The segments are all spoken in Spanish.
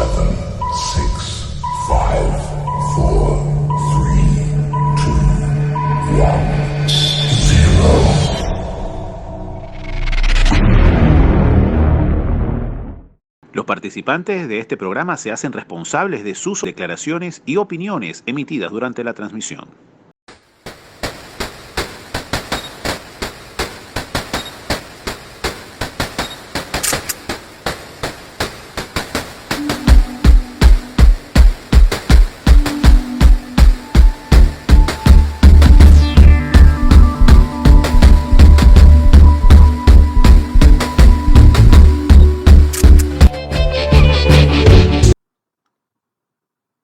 7, 6, 5, 4, 3, 2, 1, 0. Los participantes de este programa se hacen responsables de sus declaraciones y opiniones emitidas durante la transmisión.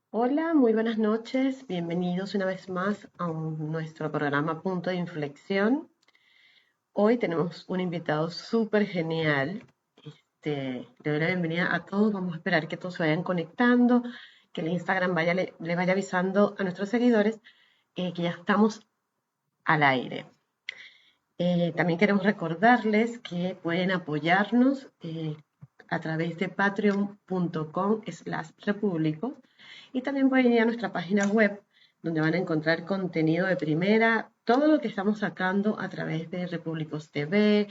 Hola, muy buenas noches. Bienvenidos una vez más a nuestro programa Punto de Inflexión. Hoy tenemos un invitado súper genial. Le doy la bienvenida a todos. Vamos a esperar que todos se vayan conectando, que el Instagram le vaya avisando a nuestros seguidores que ya estamos al aire. También queremos recordarles que pueden apoyarnos a través de patreon.com/repúblicos. Y también pueden ir a nuestra página web, donde van a encontrar contenido de primera, todo lo que estamos sacando a través de Repúblicos TV,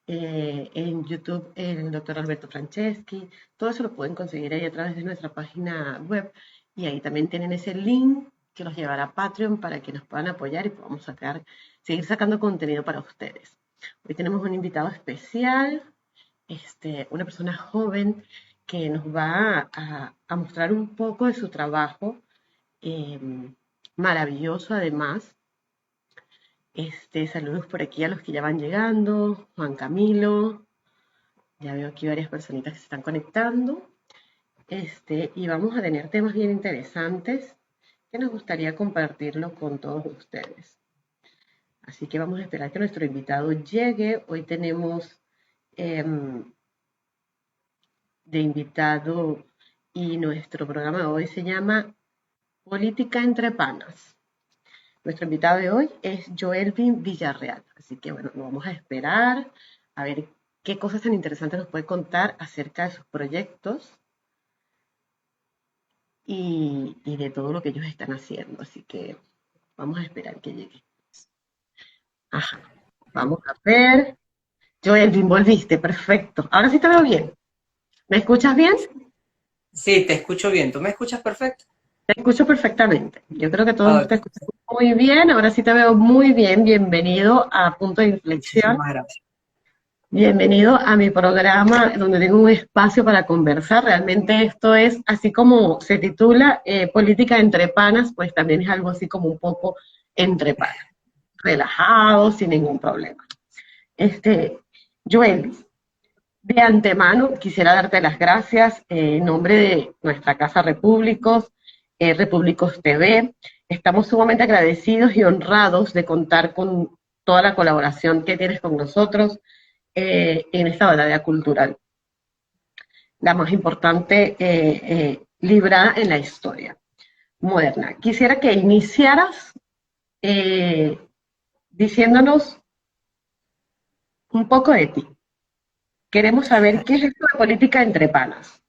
en YouTube el doctor Alberto Franceschi, todo eso lo pueden conseguir ahí a través de nuestra página web. Y ahí también tienen ese link que los llevará a Patreon para que nos puedan apoyar y podamos seguir sacando contenido para ustedes. Hoy tenemos un invitado especial, una persona joven, que nos va a mostrar un poco de su trabajo, maravilloso además. Saludos por aquí a los que ya van llegando, Juan Camilo, ya veo aquí varias personitas que se están conectando, y vamos a tener temas bien interesantes que nos gustaría compartirlo con todos ustedes. Así que vamos a esperar que nuestro invitado llegue. Hoy tenemos de invitado y nuestro programa de hoy se llama Política entre Panas. Nuestro invitado de hoy es Joelvin Villarreal, así que bueno, lo vamos a esperar a ver qué cosas tan interesantes nos puede contar acerca de sus proyectos y de todo lo que ellos están haciendo, así que vamos a esperar que llegue. Ajá, vamos a ver. Joelvin, volviste, perfecto. Ahora sí te veo bien. ¿Me escuchas bien? Sí, te escucho bien. ¿Tú me escuchas perfecto? Te escucho perfectamente. Yo creo que todos te escuchan muy bien. Ahora sí te veo muy bien. Bienvenido a Punto de Inflexión. Muchísimas gracias. Bienvenido a mi programa donde tengo un espacio para conversar. Realmente esto es, así como se titula Política entre Panas, pues también es algo así como un poco entre panas. Relajado, sin ningún problema. Joel, de antemano quisiera darte las gracias en nombre de nuestra Casa Repúblicos, Repúblicos TV. Estamos sumamente agradecidos y honrados de contar con toda la colaboración que tienes con nosotros en esta batalla cultural, la más importante librada en la historia moderna. Quisiera que iniciaras diciéndonos un poco de ti. Queremos saber qué es esto de política entre panas.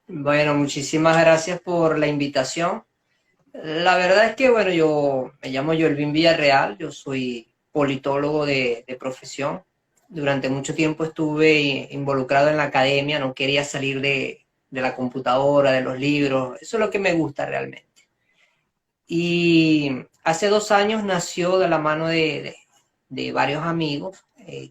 Bueno, muchísimas gracias por la invitación. La verdad es que, bueno, yo me llamo Joelvin Villarreal, yo soy politólogo de profesión. Durante mucho tiempo estuve involucrado en la academia, no quería salir de la computadora, de los libros, eso es lo que me gusta realmente. Y hace 2 años nació de la mano de varios amigos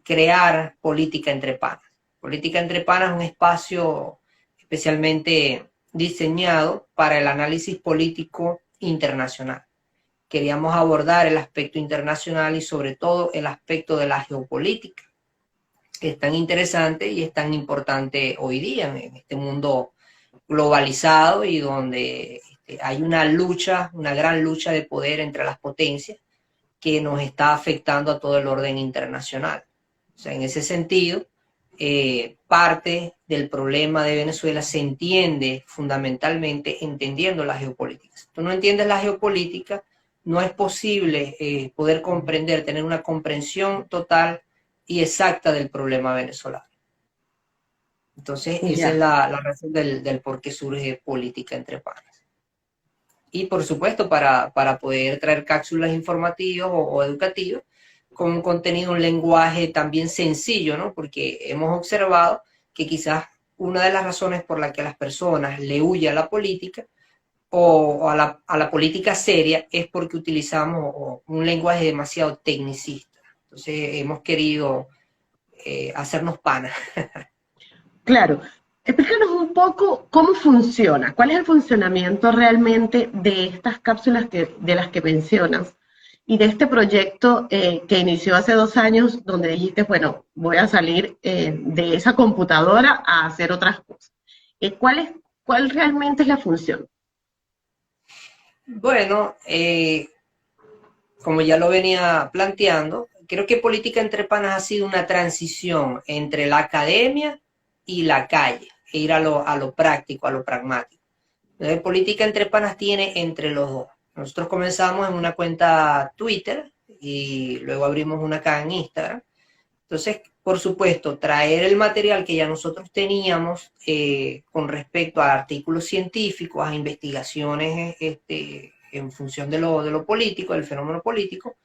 crear Política entre Panas. Política entre Panas es un espacio especialmente diseñado para el análisis político internacional. Queríamos abordar el aspecto internacional y sobre todo el aspecto de la geopolítica, que es tan interesante y es tan importante hoy día en este mundo globalizado y donde hay una lucha, una gran lucha de poder entre las potencias que nos está afectando a todo el orden internacional. O sea, en ese sentido, parte del problema de Venezuela se entiende fundamentalmente entendiendo la geopolítica. Si tú no entiendes la geopolítica, no es posible poder comprender, tener una comprensión total y exacta del problema venezolano. Entonces, esa es Ya. la razón del por qué surge Política Entre Panas. Y por supuesto, para poder traer cápsulas informativas o educativas con un contenido, un lenguaje también sencillo, ¿no? Porque hemos observado que quizás una de las razones por la que las personas le huyen a la política o a la política seria es porque utilizamos un lenguaje demasiado tecnicista. Entonces hemos querido hacernos panas. Claro. Explícanos un poco cómo funciona, cuál es el funcionamiento realmente de estas cápsulas de las que mencionas y de este proyecto que inició hace 2 años, donde dijiste, bueno, voy a salir de esa computadora a hacer otras cosas. ¿Cuál realmente es la función? Bueno, como ya lo venía planteando, creo que Política Entre Panas ha sido una transición entre la academia y la calle, e ir a lo práctico, a lo pragmático. Entonces, Política Entre Panas tiene entre los dos. Nosotros comenzamos en una cuenta Twitter y luego abrimos una acá en Instagram. Entonces, por supuesto, traer el material que ya nosotros teníamos con respecto a artículos científicos, a investigaciones en función de lo político, del fenómeno político,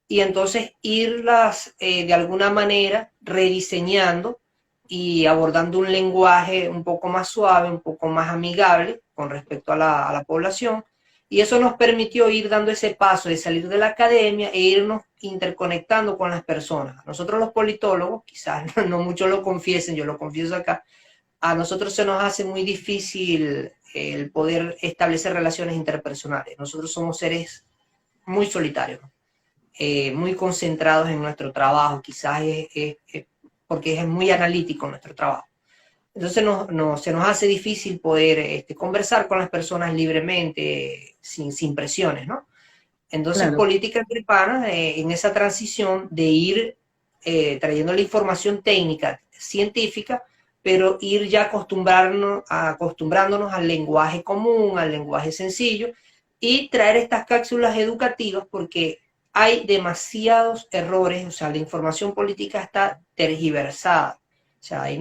y entonces irlas de alguna manera rediseñando y abordando un lenguaje un poco más suave, un poco más amigable con respecto a la población. Y eso nos permitió ir dando ese paso de salir de la academia e irnos interconectando con las personas. Nosotros los politólogos, quizás no muchos lo confiesen, yo lo confieso acá, a nosotros se nos hace muy difícil el poder establecer relaciones interpersonales. Nosotros somos seres muy solitarios, muy concentrados en nuestro trabajo, quizás porque es muy analítico nuestro trabajo. Entonces se nos hace difícil poder conversar con las personas libremente, sin presiones, ¿no? Entonces, Claro, Política Entre Panas, en esa transición de ir trayendo la información técnica, científica, pero ir ya acostumbrándonos al lenguaje común, al lenguaje sencillo, y traer estas cápsulas educativas porque hay demasiados errores, o sea, la información política está tergiversada. O sea, hay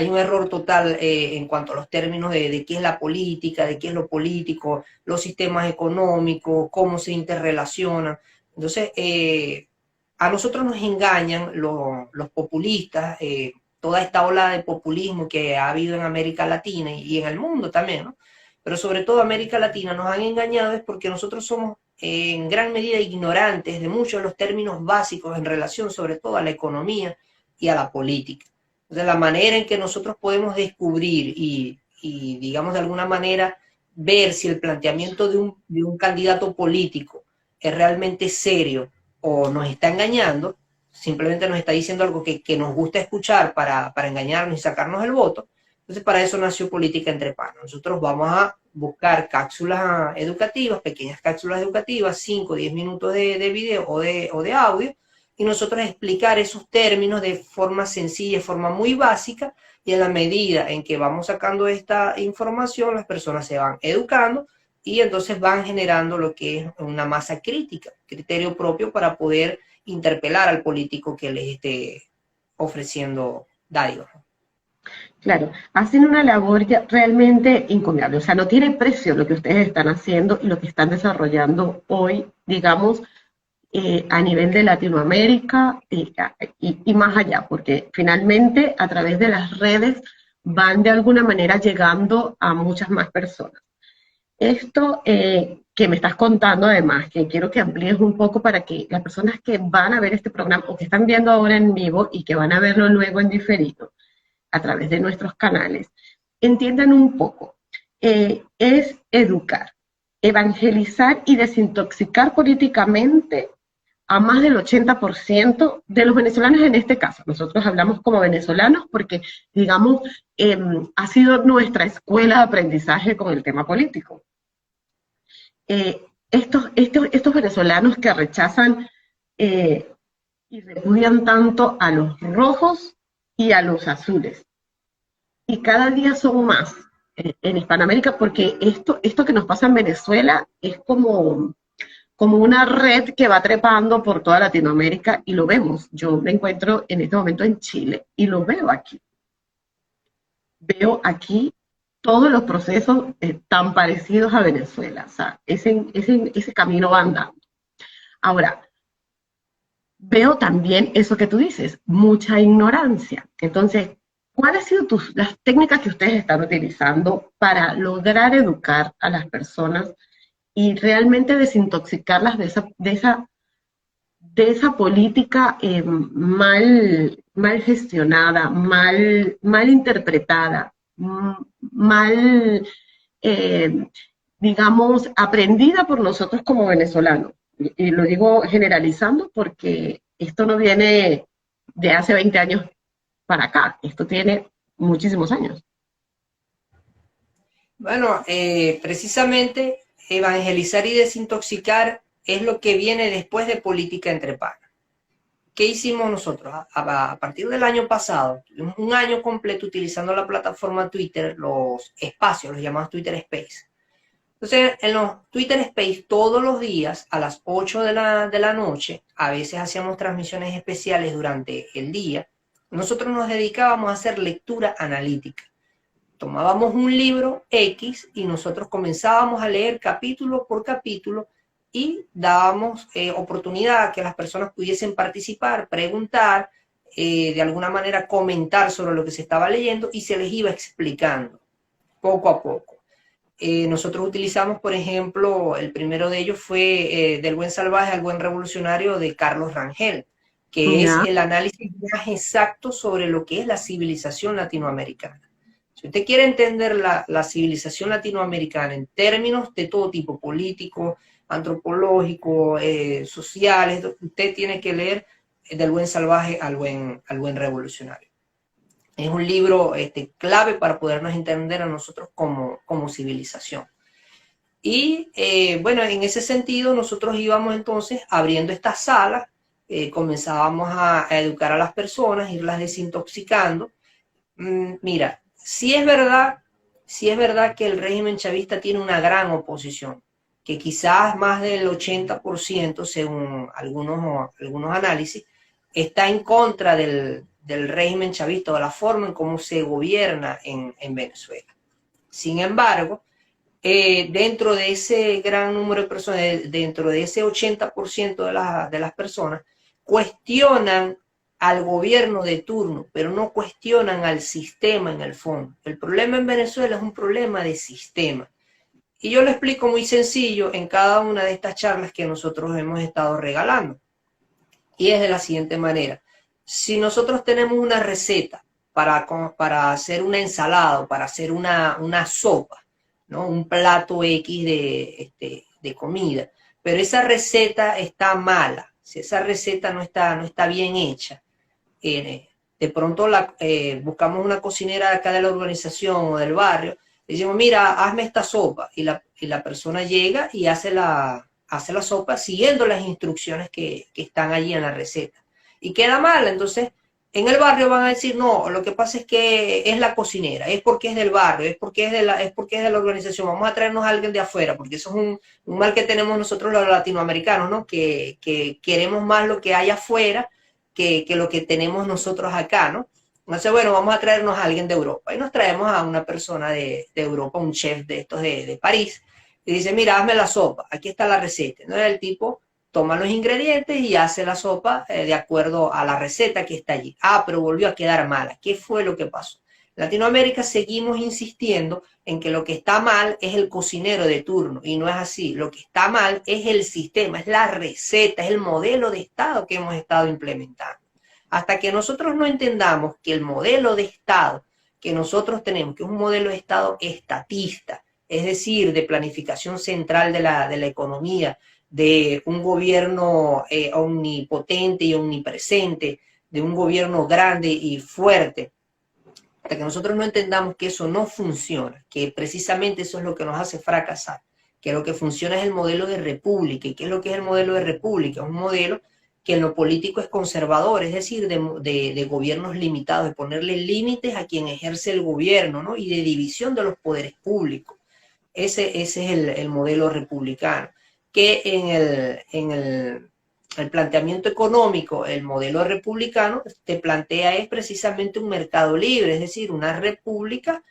un error total en cuanto a los términos de qué es la política, de qué es lo político, los sistemas económicos, cómo se interrelacionan. Entonces, a nosotros nos engañan los populistas, toda esta ola de populismo que ha habido en América Latina y en el mundo también, ¿no? Pero sobre todo América Latina nos han engañado es porque nosotros somos en gran medida ignorantes de muchos de los términos básicos en relación sobre todo a la economía y a la política. Entonces, la manera en que nosotros podemos descubrir y digamos, de alguna manera, ver si el planteamiento de un candidato político es realmente serio o nos está engañando, simplemente nos está diciendo algo que nos gusta escuchar para engañarnos y sacarnos el voto. Entonces, para eso nació Política Entre Panas. Nosotros vamos a buscar cápsulas educativas, pequeñas cápsulas educativas, 5 o 10 minutos de video o de audio, y nosotros explicar esos términos de forma sencilla, de forma muy básica, y a la medida en que vamos sacando esta información, las personas se van educando y entonces van generando lo que es una masa crítica, criterio propio para poder interpelar al político que les esté ofreciendo dádivas. claro. Hacen una labor realmente encomiable. O sea, no tiene precio lo que ustedes están haciendo y lo que están desarrollando hoy, digamos, a nivel de Latinoamérica y más allá, porque finalmente a través de las redes van de alguna manera llegando a muchas más personas. Esto que me estás contando además, que quiero que amplíes un poco para que las personas que van a ver este programa o que están viendo ahora en vivo y que van a verlo luego en diferido a través de nuestros canales, entiendan un poco. Es educar, evangelizar y desintoxicar políticamente a más del 80% de los venezolanos en este caso. Nosotros hablamos como venezolanos porque, digamos, ha sido nuestra escuela de aprendizaje con el tema político. Estos venezolanos que rechazan y repudian tanto a los rojos y a los azules. Y cada día son más en Hispanoamérica porque esto que nos pasa en Venezuela es como como una red que va trepando por toda Latinoamérica y lo vemos. Yo me encuentro en este momento en Chile y lo veo aquí. Veo aquí todos los procesos tan parecidos a Venezuela. O sea, ese camino va andando. Ahora, veo también eso que tú dices, mucha ignorancia. Entonces, ¿cuáles han sido las técnicas que ustedes están utilizando para lograr educar a las personas y realmente desintoxicarlas de esa política mal gestionada, mal interpretada, mal, digamos, aprendida por nosotros como venezolanos? Y lo digo generalizando porque esto no viene de hace 20 años para acá, esto tiene muchísimos años. Bueno, precisamente evangelizar y desintoxicar es lo que viene después de política entre panas. ¿Qué hicimos nosotros? A partir del año pasado, un año completo utilizando la plataforma Twitter, los espacios, los llamados Twitter Space. Entonces, en los Twitter Space, todos los días a las 8 de la noche, a veces hacíamos transmisiones especiales durante el día, nosotros nos dedicábamos a hacer lectura analítica. Tomábamos un libro X y nosotros comenzábamos a leer capítulo por capítulo y dábamos oportunidad a que las personas pudiesen participar, preguntar, de alguna manera comentar sobre lo que se estaba leyendo y se les iba explicando poco a poco. Nosotros utilizamos, por ejemplo, el primero de ellos fue Del buen salvaje al buen revolucionario de Carlos Rangel, que es el análisis más exacto sobre lo que es la civilización latinoamericana. Si usted quiere entender la civilización latinoamericana en términos de todo tipo, político, antropológico, sociales, usted tiene que leer Del buen salvaje al buen revolucionario. Es un libro clave para podernos entender a nosotros como civilización. Y bueno, en ese sentido nosotros íbamos entonces abriendo estas salas, comenzábamos a educar a las personas, irlas desintoxicando. Mira, sí es verdad que el régimen chavista tiene una gran oposición, que quizás más del 80%, según algunos análisis, está en contra del régimen chavista o de la forma en cómo se gobierna en Venezuela. Sin embargo, dentro de ese gran número de personas, dentro de ese 80% de las personas, cuestionan al gobierno de turno, pero no cuestionan al sistema en el fondo. El problema en Venezuela es un problema de sistema. Y yo lo explico muy sencillo en cada una de estas charlas que nosotros hemos estado regalando. Y es de la siguiente manera. Si nosotros tenemos una receta para hacer una ensalada o para hacer una sopa, ¿no? Un plato X de comida, pero esa receta está mala, si esa receta no está bien hecha, de pronto buscamos una cocinera de acá de la urbanización o del barrio, le decimos, mira, hazme esta sopa, y la persona llega y hace la sopa siguiendo las instrucciones que están allí en la receta, y queda mal. Entonces en el barrio van a decir, no, lo que pasa es que es la cocinera, es porque es del barrio, es porque es de la organización, vamos a traernos a alguien de afuera, porque eso es un mal que tenemos nosotros los latinoamericanos, ¿no? Que queremos más lo que hay afuera que lo que tenemos nosotros acá, ¿no? Entonces, bueno, vamos a traernos a alguien de Europa, y nos traemos a una persona de Europa, un chef de estos de París, y dice, mira, hazme la sopa, aquí está la receta. Entonces el tipo toma los ingredientes y hace la sopa de acuerdo a la receta que está allí. Ah, pero volvió a quedar mala. ¿Qué fue lo que pasó? En Latinoamérica seguimos insistiendo en que lo que está mal es el cocinero de turno, y no es así. Lo que está mal es el sistema, es la receta, es el modelo de Estado que hemos estado implementando. Hasta que nosotros no entendamos que el modelo de Estado que nosotros tenemos, que es un modelo de Estado estatista, es decir, de planificación central de la economía, de un gobierno omnipotente y omnipresente, de un gobierno grande y fuerte, hasta que nosotros no entendamos que eso no funciona, que precisamente eso es lo que nos hace fracasar, que lo que funciona es el modelo de república. ¿Y qué es lo que es el modelo de república? Es un modelo que en lo político es conservador, es decir, de gobiernos limitados, de ponerle límites a quien ejerce el gobierno, ¿no? Y de división de los poderes públicos. Ese es el modelo republicano. que el planteamiento económico, el modelo republicano, te plantea es precisamente un mercado libre, es decir, una república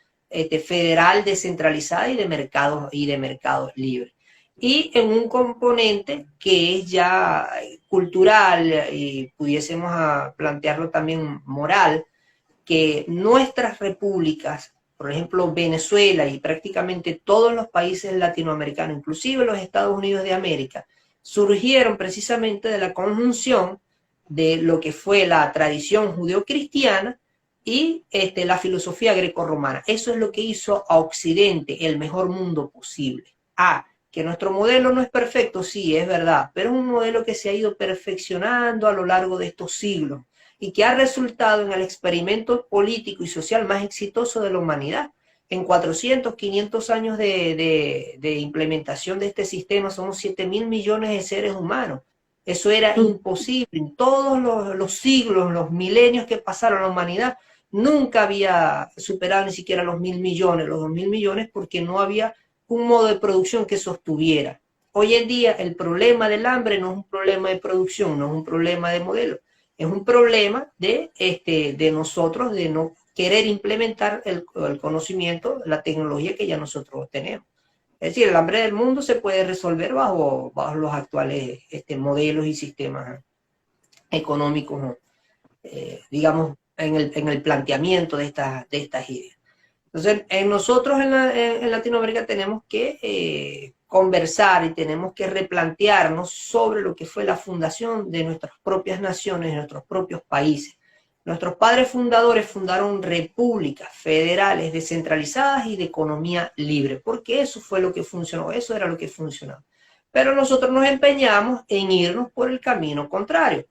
federal descentralizada y de mercados libres. Y en un componente que es ya cultural y pudiésemos plantearlo también moral, que nuestras repúblicas, por ejemplo Venezuela y prácticamente todos los países latinoamericanos, inclusive los Estados Unidos de América, surgieron precisamente de la conjunción de lo que fue la tradición judeocristiana y la filosofía grecorromana. Eso es lo que hizo a Occidente el mejor mundo posible. Que nuestro modelo no es perfecto, sí, es verdad, pero es un modelo que se ha ido perfeccionando a lo largo de estos siglos y que ha resultado en el experimento político y social más exitoso de la humanidad. En 400, 500 años de implementación de este sistema somos 7.000 millones de seres humanos. Eso era imposible. En todos los siglos, los milenios que pasaron la humanidad, nunca había superado ni siquiera los 1.000 millones, los 2.000 millones, porque no había un modo de producción que sostuviera. Hoy en día el problema del hambre no es un problema de producción, no es un problema de modelo, es un problema de nosotros, de no querer implementar el conocimiento, la tecnología que ya nosotros tenemos. Es decir, el hambre del mundo se puede resolver bajo los actuales modelos y sistemas económicos, digamos, en el planteamiento de estas ideas. Entonces, nosotros en Latinoamérica tenemos que conversar y tenemos que replantearnos sobre lo que fue la fundación de nuestras propias naciones, de nuestros propios países. Nuestros padres fundadores fundaron repúblicas federales descentralizadas y de economía libre, porque eso fue lo que funcionó, eso era lo que funcionaba. Pero nosotros nos empeñamos en irnos por el camino contrario.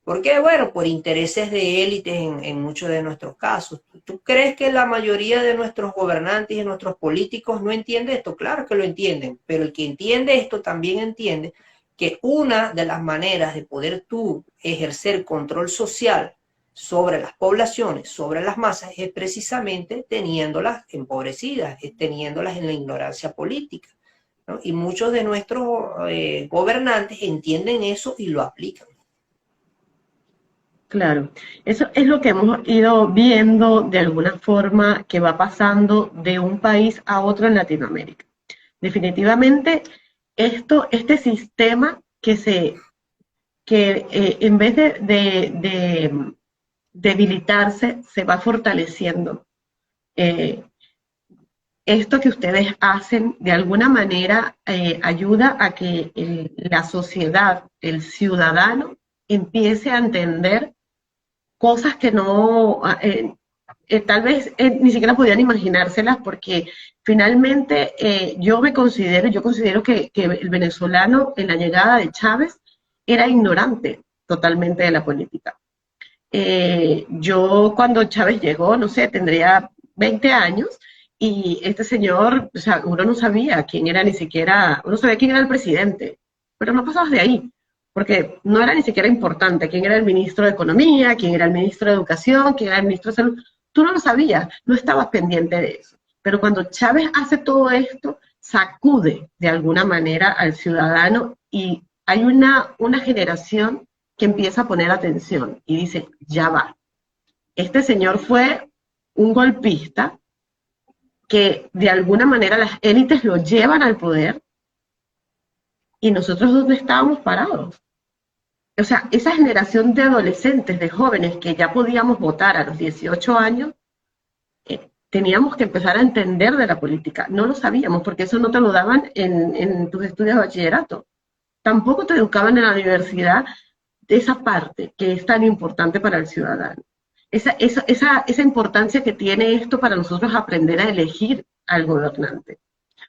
¿Por qué? Bueno, por intereses de élites en muchos de nuestros casos. ¿Tú crees que la mayoría de nuestros gobernantes y de nuestros políticos no entiende esto? Claro que lo entienden, pero el que entiende esto también entiende que una de las maneras de poder tú ejercer control social sobre las poblaciones, sobre las masas, es precisamente teniéndolas empobrecidas, es teniéndolas en la ignorancia política, ¿no? Y muchos de nuestros gobernantes entienden eso y lo aplican. Claro, eso es lo que hemos ido viendo de alguna forma que va pasando de un país a otro en Latinoamérica. Definitivamente, este sistema que en vez de debilitarse, se va fortaleciendo. Esto que ustedes hacen, de alguna manera, ayuda a que la sociedad, el ciudadano, empiece a entender cosas que no, tal vez ni siquiera podían imaginárselas, porque finalmente yo considero que el venezolano en la llegada de Chávez era ignorante totalmente de la política. Yo cuando Chávez llegó, no sé, tendría 20 años, y este señor, o sea, uno no sabía quién era ni siquiera, uno sabía quién era el presidente, pero no pasabas de ahí, porque no era ni siquiera importante quién era el ministro de Economía, quién era el ministro de Educación, quién era el ministro de Salud. Tú no lo sabías, no estabas pendiente de eso. Pero cuando Chávez hace todo esto, sacude de alguna manera al ciudadano y hay una generación que empieza a poner atención y dice, ya va. Este señor fue un golpista que de alguna manera las élites lo llevan al poder y nosotros ¿dónde estábamos parados? O sea, esa generación de adolescentes, de jóvenes que ya podíamos votar a los 18 años, teníamos que empezar a entender de la política. No lo sabíamos, porque eso no te lo daban en tus estudios de bachillerato. Tampoco te educaban en la universidad de esa parte que es tan importante para el ciudadano. Esa importancia que tiene esto para nosotros aprender a elegir al gobernante,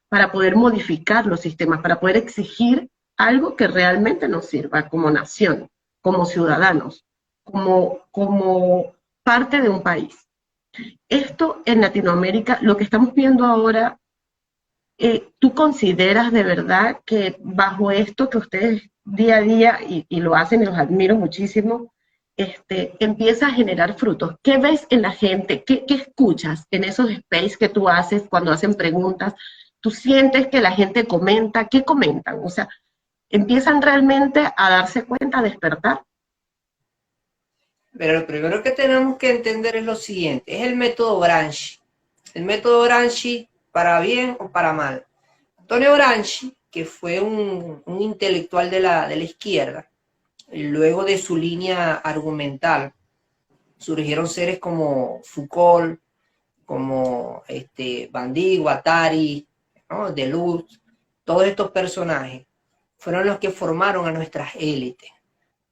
para poder modificar los sistemas, para poder exigir algo que realmente nos sirva como nación, como ciudadanos, como parte de un país. Esto en Latinoamérica, lo que estamos viendo ahora, ¿tú consideras de verdad que bajo esto que ustedes día a día, y lo hacen y los admiro muchísimo, empieza a generar frutos? ¿Qué ves en la gente? ¿Qué escuchas en esos space que tú haces cuando hacen preguntas? ¿Tú sientes que la gente comenta? ¿Qué comentan? O sea, empiezan realmente a darse cuenta, a despertar. Pero lo primero que tenemos que entender es lo siguiente, es el método Gramsci. El método Gramsci, para bien o para mal. Antonio Gramsci, que fue un intelectual de la izquierda, luego de su línea argumental, surgieron seres como Foucault, como Bandí, Guattari, ¿no? Deleuze, todos estos personajes fueron los que formaron a nuestras élites.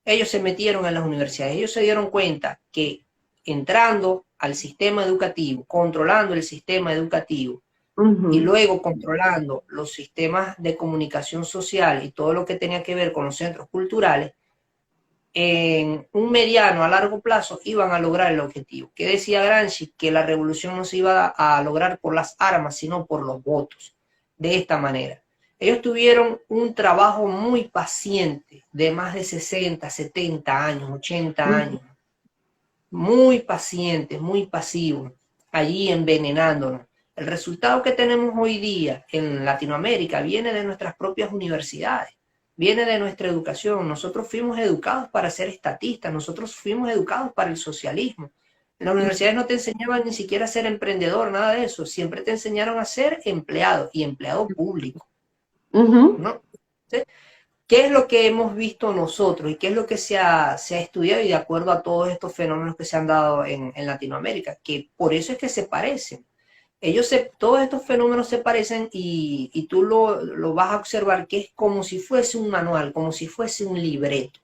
Ellos se metieron en las universidades, ellos se dieron cuenta que entrando al sistema educativo, controlando el sistema educativo y luego controlando los sistemas de comunicación social y todo lo que tenía que ver con los centros culturales, en un mediano a largo plazo iban a lograr el objetivo. ¿Qué decía Gramsci? Que la revolución no se iba a lograr por las armas, sino por los votos. De esta manera. Ellos tuvieron un trabajo muy paciente de más de 60, 70 años, 80 años. Muy pacientes, muy pasivos, allí envenenándonos. El resultado que tenemos hoy día en Latinoamérica viene de nuestras propias universidades, viene de nuestra educación. Nosotros fuimos educados para ser estatistas, nosotros fuimos educados para el socialismo. En las universidades no te enseñaban ni siquiera a ser emprendedor, nada de eso. Siempre te enseñaron a ser empleado y empleado público. ¿No? ¿Sí? ¿Qué es lo que hemos visto nosotros y qué es lo que se ha estudiado y de acuerdo a todos estos fenómenos que se han dado en Latinoamérica? Que por eso es que se parecen. Todos estos fenómenos se parecen y tú lo vas a observar que es como si fuese un manual, como si fuese un libreto.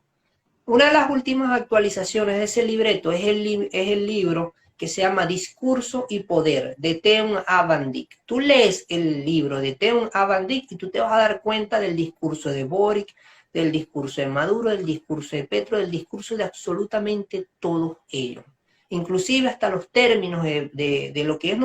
Una de las últimas actualizaciones de ese libreto es el libro que se llama Discurso y Poder, de Teun A. Van Dijk. Tú lees el libro de Teun A. Van Dijk y tú te vas a dar cuenta del discurso de Boric, del discurso de Maduro, del discurso de Petro, del discurso de absolutamente todos ellos. Inclusive hasta los términos de lo que es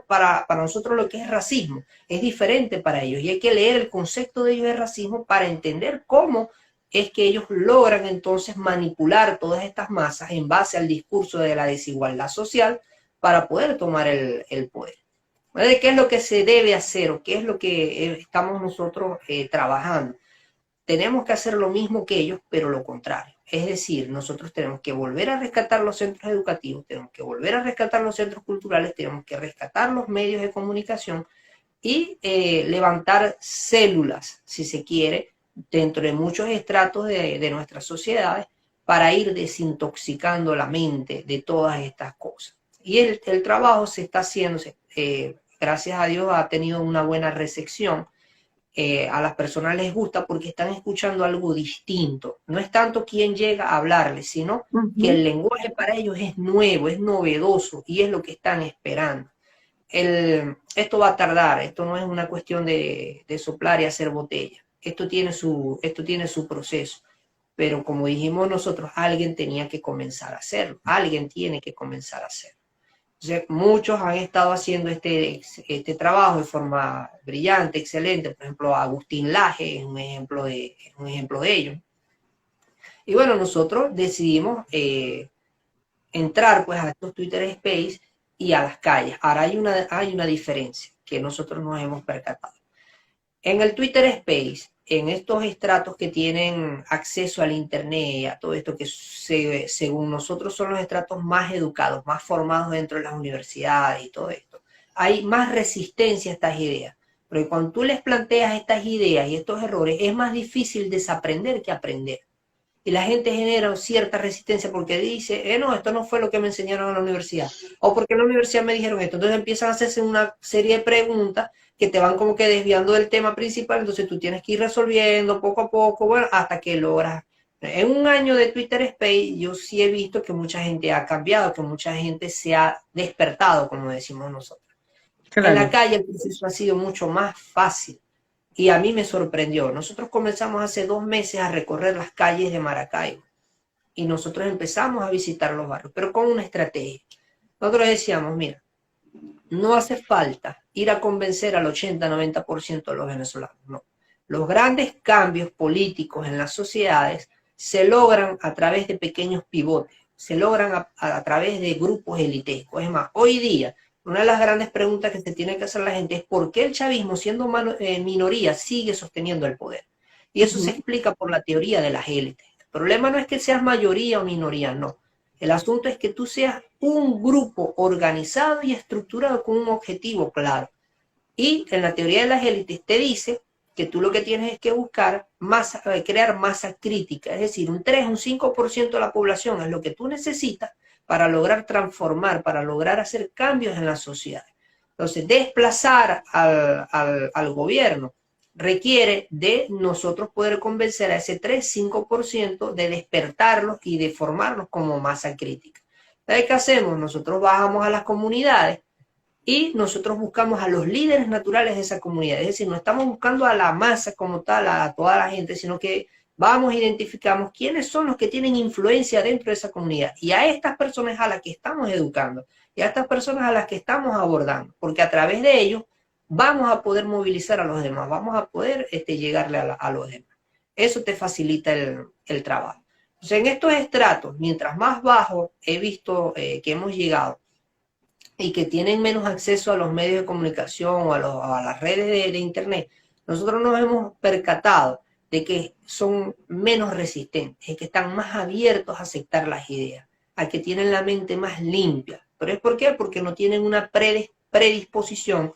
para nosotros lo que es racismo, es diferente para ellos. Y hay que leer el concepto de ellos de racismo para entender cómo es que ellos logran entonces manipular todas estas masas en base al discurso de la desigualdad social para poder tomar el poder. ¿De qué es lo que se debe hacer o qué es lo que estamos nosotros trabajando? Tenemos que hacer lo mismo que ellos, pero lo contrario. Es decir, nosotros tenemos que volver a rescatar los centros educativos, tenemos que volver a rescatar los centros culturales, tenemos que rescatar los medios de comunicación y levantar células, si se quiere, dentro de muchos estratos de nuestras sociedades para ir desintoxicando la mente de todas estas cosas. Y el trabajo se está haciendo, gracias a Dios ha tenido una buena recepción. A las personas les gusta porque están escuchando algo distinto. No es tanto quien llega a hablarles, sino que el lenguaje para ellos es nuevo, es novedoso y es lo que están esperando. Esto va a tardar, esto no es una cuestión de soplar y hacer botella. Esto tiene su proceso, pero como dijimos nosotros, alguien tenía que comenzar a hacerlo, alguien tiene que comenzar a hacerlo. Entonces, muchos han estado haciendo este trabajo de forma brillante, excelente. Por ejemplo, Agustín Laje es un ejemplo de ello. Y bueno, nosotros decidimos entrar pues a estos Twitter Space y a las calles. Ahora hay una diferencia que nosotros nos hemos percatado. En el Twitter Space, en estos estratos que tienen acceso al internet y a todo esto que según nosotros son los estratos más educados, más formados dentro de las universidades y todo esto, hay más resistencia a estas ideas. Pero cuando tú les planteas estas ideas y estos errores, es más difícil desaprender que aprender. Y la gente genera cierta resistencia porque dice, no, esto no fue lo que me enseñaron en la universidad. O porque en la universidad me dijeron esto. Entonces empiezan a hacerse una serie de preguntas que te van como que desviando del tema principal. Entonces tú tienes que ir resolviendo poco a poco, bueno, hasta que logras. En un año de Twitter Space yo sí he visto que mucha gente ha cambiado, que mucha gente se ha despertado, como decimos nosotros. Claro. En la calle el proceso ha sido mucho más fácil. Y a mí me sorprendió. Nosotros comenzamos hace 2 meses a recorrer las calles de Maracaibo. Y nosotros empezamos a visitar los barrios, pero con una estrategia. Nosotros decíamos, mira, no hace falta ir a convencer al 80-90% de los venezolanos. No. Los grandes cambios políticos en las sociedades se logran a través de pequeños pivotes. Se logran a través de grupos elitescos. Es más, hoy día, una de las grandes preguntas que se tiene que hacer la gente es ¿por qué el chavismo, siendo minoría, sigue sosteniendo el poder? Y eso se explica por la teoría de las élites. El problema no es que seas mayoría o minoría, no. El asunto es que tú seas un grupo organizado y estructurado con un objetivo claro. Y en la teoría de las élites te dice que tú lo que tienes es que buscar masa, crear masa crítica, es decir, un 3, un 5% de la población es lo que tú necesitas para lograr transformar, para lograr hacer cambios en la sociedad. Entonces, desplazar al gobierno requiere de nosotros poder convencer a ese 3, 5% de despertarlos y de formarlos como masa crítica. ¿Sabes qué hacemos? Nosotros bajamos a las comunidades y nosotros buscamos a los líderes naturales de esa comunidad. Es decir, no estamos buscando a la masa como tal, a toda la gente, sino que vamos, identificamos quiénes son los que tienen influencia dentro de esa comunidad. Y a estas personas a las que estamos educando, y a estas personas a las que estamos abordando, porque a través de ellos vamos a poder movilizar a los demás, vamos a poder llegarle a los demás. Eso te facilita el trabajo. Entonces, en estos estratos, mientras más bajo he visto que hemos llegado, y que tienen menos acceso a los medios de comunicación o a las redes de internet, nosotros nos hemos percatado de que son menos resistentes, de que están más abiertos a aceptar las ideas, a que tienen la mente más limpia. ¿Pero es por qué? Porque no tienen una predisposición,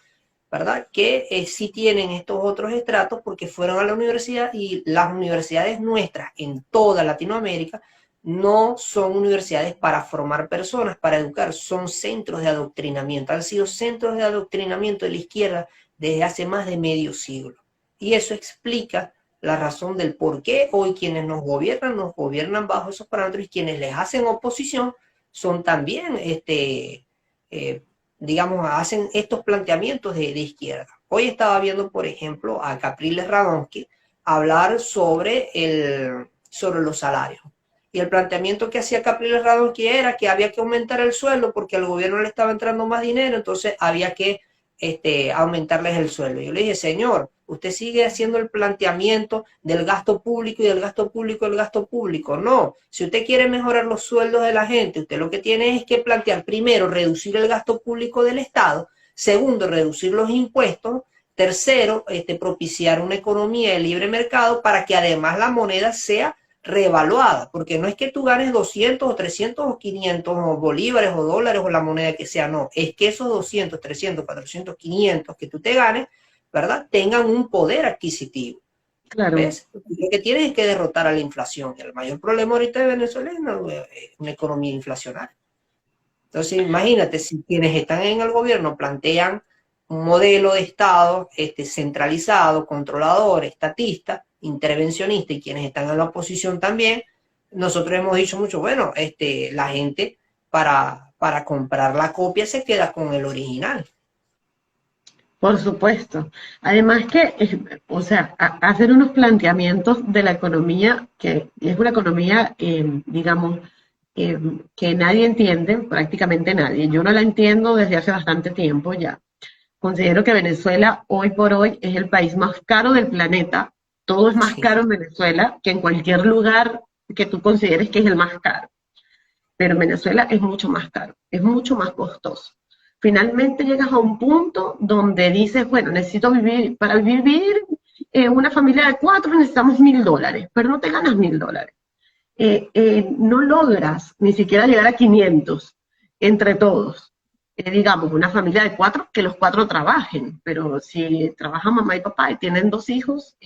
¿verdad? Que sí tienen estos otros estratos porque fueron a la universidad, y las universidades nuestras en toda Latinoamérica no son universidades para formar personas, para educar, son centros de adoctrinamiento, han sido centros de adoctrinamiento de la izquierda desde hace más de medio siglo. Y eso explica la razón del por qué hoy quienes nos gobiernan bajo esos parámetros, y quienes les hacen oposición son también, digamos, hacen estos planteamientos de izquierda. Hoy estaba viendo, por ejemplo, a Capriles Radonsky hablar sobre los salarios. Y el planteamiento que hacía Capriles Radonsky era que había que aumentar el sueldo porque al gobierno le estaba entrando más dinero, entonces había que aumentarles el sueldo. Yo le dije, señor, usted sigue haciendo el planteamiento del gasto público y del gasto público y del gasto público. No, si usted quiere mejorar los sueldos de la gente, usted lo que tiene es que plantear, primero, reducir el gasto público del Estado, segundo, reducir los impuestos, tercero, propiciar una economía de libre mercado para que además la moneda sea reevaluada, porque no es que tú ganes 200 o 300 o 500 bolívares o dólares o la moneda que sea, no, es que esos 200, 300, 400, 500 que tú te ganes, ¿verdad?, tengan un poder adquisitivo. Claro. ¿Ves? Lo que tienes es que derrotar a la inflación. El mayor problema ahorita de Venezuela es una economía inflacionaria. Entonces, imagínate, si quienes están en el gobierno plantean un modelo de Estado centralizado, controlador, estatista, intervencionista, y quienes están en la oposición también, nosotros hemos dicho mucho, bueno, la gente para comprar la copia se queda con el original. Por supuesto. Además que, o sea, hacer unos planteamientos de la economía, que es una economía, digamos, que nadie entiende, prácticamente nadie. Yo no la entiendo desde hace bastante tiempo ya. Considero que Venezuela hoy por hoy es el país más caro del planeta. Todo es más caro en Venezuela que en cualquier lugar que tú consideres que es el más caro. Pero en Venezuela es mucho más caro, es mucho más costoso. Finalmente llegas a un punto donde dices, bueno, necesito vivir, para vivir una familia de 4 necesitamos $1000, pero no te ganas $1000. No logras ni siquiera llegar a 500 entre todos. Digamos, una familia de 4, que los 4 trabajen, pero si trabajan mamá y papá y tienen 2 hijos,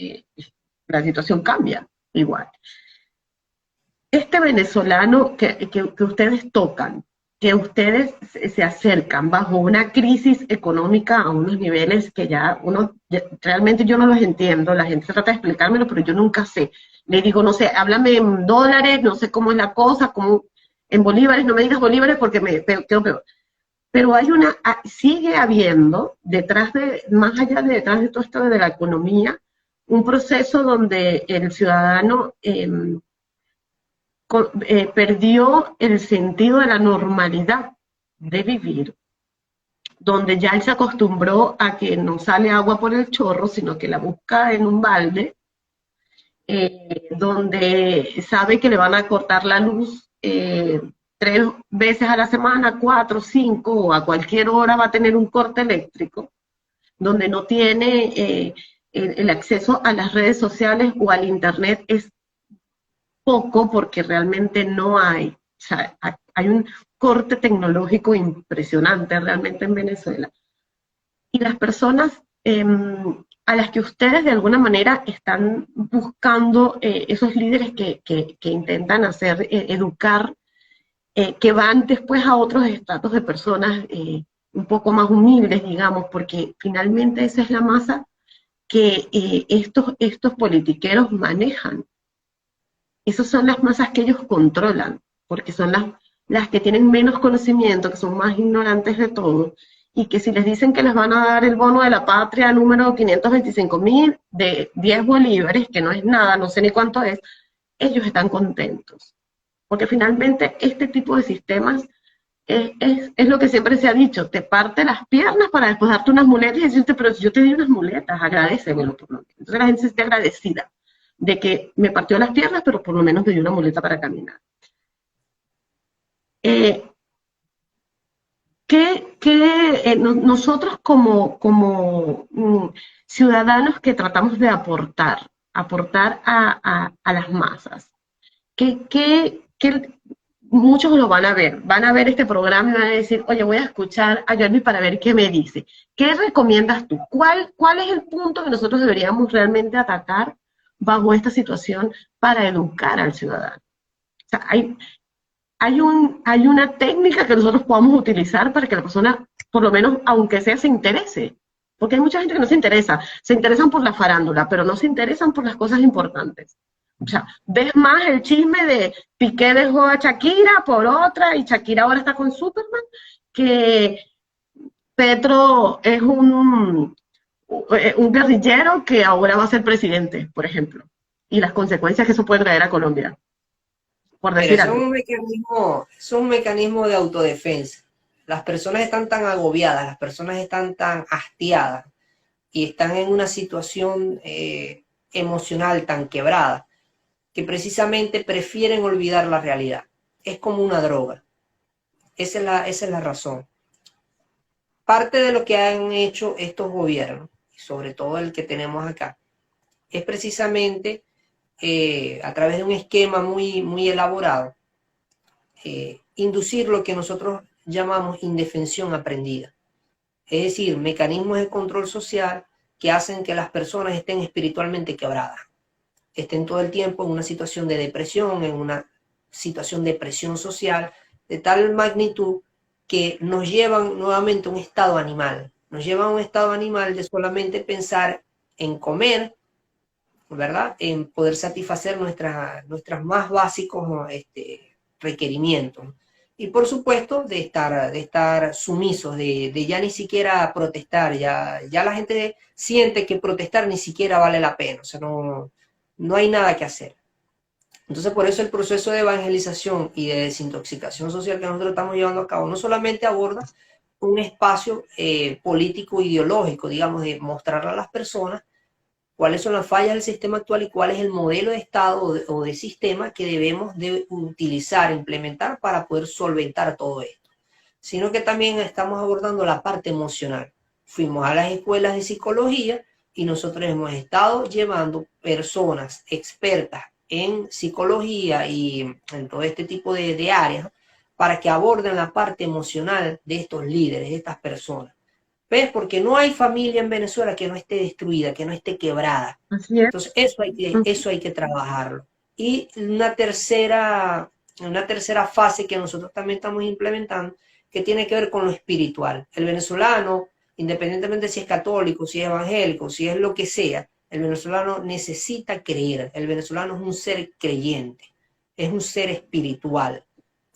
la situación cambia igual. Este venezolano que ustedes tocan, que ustedes se acercan bajo una crisis económica a unos niveles que realmente yo no los entiendo, la gente trata de explicármelo, pero yo nunca sé. Le digo, no sé, háblame en dólares, no sé cómo es la cosa, cómo en bolívares, no me digas bolívares porque me quedo peor. Pero sigue habiendo, más allá de todo esto de la economía, un proceso donde el ciudadano perdió el sentido de la normalidad de vivir, donde ya él se acostumbró a que no sale agua por el chorro, sino que la busca en un balde, donde sabe que le van a cortar la luz 3 veces a la semana, 4, 5, o a cualquier hora va a tener un corte eléctrico, donde no tiene el acceso a las redes sociales o al internet es poco porque realmente no hay. O sea, hay un corte tecnológico impresionante realmente en Venezuela. Y las personas a las que ustedes de alguna manera están buscando, esos líderes que intentan hacer, educar, que van después a otros estratos de personas un poco más humildes, digamos, porque finalmente esa es la masa que estos politiqueros manejan. Esas son las masas que ellos controlan, porque son las que tienen menos conocimiento, que son más ignorantes de todo, y que si les dicen que les van a dar el bono de la patria número 525.000 de 10 bolívares, que no es nada, no sé ni cuánto es, ellos están contentos. Porque finalmente este tipo de sistemas es lo que siempre se ha dicho, te parte las piernas para después darte unas muletas y decirte, pero si yo te di unas muletas, agradécemelo por lo menos. Entonces la gente se esté agradecida de que me partió las piernas, pero por lo menos me dio una muleta para caminar. Nosotros como ciudadanos que tratamos de aportar a las masas, que muchos lo van a ver este programa y van a decir, oye, voy a escuchar a Jordi para ver qué me dice. ¿Qué recomiendas tú? ¿Cuál es el punto que nosotros deberíamos realmente atacar bajo esta situación para educar al ciudadano? O sea, hay una técnica que nosotros podamos utilizar para que la persona, por lo menos, aunque sea, se interese. Porque hay mucha gente que no se interesa. Se interesan por la farándula, pero no se interesan por las cosas importantes. O sea, ves más el chisme de Piqué dejó a Shakira por otra y Shakira ahora está con Superman, que Petro es un guerrillero que ahora va a ser presidente, por ejemplo. Y las consecuencias que eso puede traer a Colombia. Por decir Pero algo. es un mecanismo de autodefensa. Las personas están tan agobiadas, las personas están tan hastiadas y están en una situación emocional tan quebrada que precisamente prefieren olvidar la realidad. Es como una droga. Esa es la razón. Parte de lo que han hecho estos gobiernos, y sobre todo el que tenemos acá, es precisamente a través de un esquema muy elaborado, inducir lo que nosotros llamamos indefensión aprendida. Es decir, mecanismos de control social que hacen que las personas estén espiritualmente quebradas, estén todo el tiempo en una situación de depresión, en una situación de presión social, de tal magnitud que nos llevan nuevamente a un estado animal. Nos llevan a un estado animal de solamente pensar en comer, ¿verdad? En poder satisfacer nuestras más básicos requerimientos. Y por supuesto de estar sumisos, de ya ni siquiera protestar, ya la gente siente que protestar ni siquiera vale la pena, o sea, no hay nada que hacer. Entonces por eso el proceso de evangelización y de desintoxicación social que nosotros estamos llevando a cabo no solamente aborda un espacio político ideológico, digamos, de mostrarle a las personas cuáles son las fallas del sistema actual y cuál es el modelo de Estado o de sistema que debemos de utilizar, implementar para poder solventar todo esto, sino que también estamos abordando la parte emocional. Fuimos a las escuelas de psicología y nosotros hemos estado llevando personas expertas en psicología y en todo este tipo de áreas para que aborden la parte emocional de estos líderes, de estas personas. ¿Ves? Porque no hay familia en Venezuela que no esté destruida, que no esté quebrada. Así es. Entonces eso hay que trabajarlo. Y una tercera fase que nosotros también estamos implementando, que tiene que ver con lo espiritual. El venezolano, independientemente si es católico, si es evangélico, si es lo que sea, el venezolano necesita creer. El venezolano es un ser creyente, es un ser espiritual,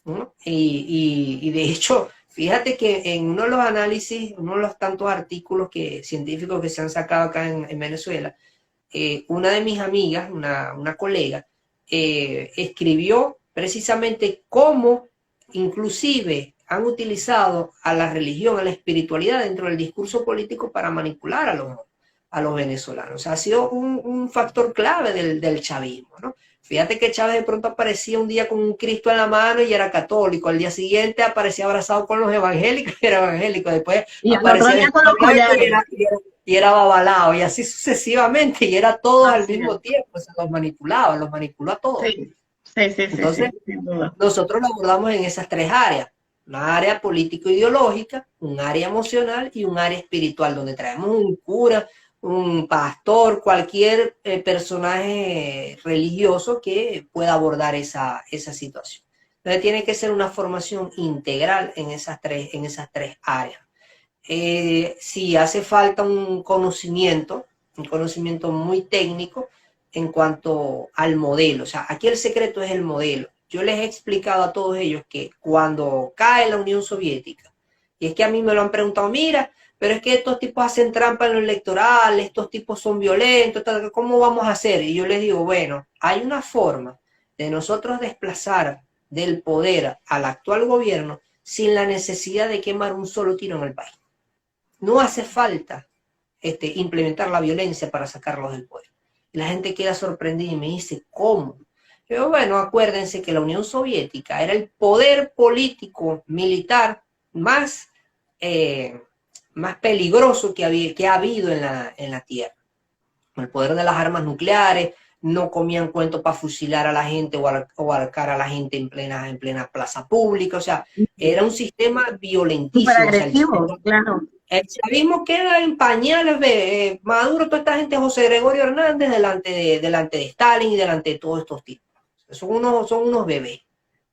¿no? Y de hecho, fíjate que en uno de los análisis, uno de los tantos artículos científicos que se han sacado acá en Venezuela, una de mis amigas, una colega, escribió precisamente cómo inclusive han utilizado a la religión, a la espiritualidad dentro del discurso político para manipular a los venezolanos. O sea, ha sido un factor clave del chavismo, ¿no? Fíjate que Chávez de pronto aparecía un día con un Cristo en la mano y era católico. Al día siguiente aparecía abrazado con los evangélicos y era evangélico. Después Y aparecía con los collares. y era Babalao, y así sucesivamente, y era todos al Así es. mismo tiempo, o sea, los manipuló a todos. Sí, sí, sí, sí, Entonces, sí, sin duda. nosotros lo abordamos en esas tres áreas: una área político-ideológica, un área emocional y un área espiritual, donde traemos un cura, un pastor, cualquier personaje religioso que pueda abordar esa situación. Entonces tiene que ser una formación integral en esas tres áreas. Si hace falta un conocimiento muy técnico en cuanto al modelo. O sea, aquí el secreto es el modelo. Yo les he explicado a todos ellos que cuando cae la Unión Soviética, y es que a mí me lo han preguntado, mira, pero es que estos tipos hacen trampa en lo electoral, estos tipos son violentos, ¿cómo vamos a hacer? Y yo les digo, bueno, hay una forma de nosotros desplazar del poder al actual gobierno sin la necesidad de quemar un solo tiro en el país. No hace falta implementar la violencia para sacarlos del poder. Y la gente queda sorprendida y me dice, ¿cómo? Yo, bueno, acuérdense que la Unión Soviética era el poder político militar más peligroso que ha habido en la Tierra. El poder de las armas nucleares, no comían cuentos para fusilar a la gente o ahorcar a la gente en plena plaza pública. O sea, era un sistema violentísimo. Súper O sea, agresivo, claro. el chavismo queda en pañales de Maduro, toda esta gente, José Gregorio Hernández, delante de Stalin y delante de todos estos tipos. Son unos bebés.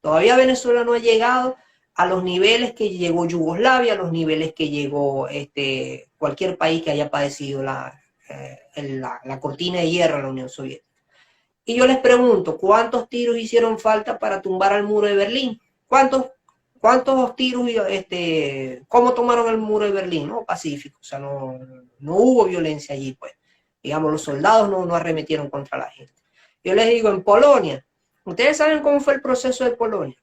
Todavía Venezuela no ha llegado a los niveles que llegó Yugoslavia, a los niveles que llegó cualquier país que haya padecido la cortina de hierro en la Unión Soviética. Y yo les pregunto, ¿cuántos tiros hicieron falta para tumbar al muro de Berlín? ¿Cuántos tiros, cómo tomaron el muro de Berlín? No, pacífico, o sea, no hubo violencia allí, pues. Digamos, los soldados no arremetieron contra la gente. Yo les digo, en Polonia, ¿ustedes saben cómo fue el proceso de Polonia?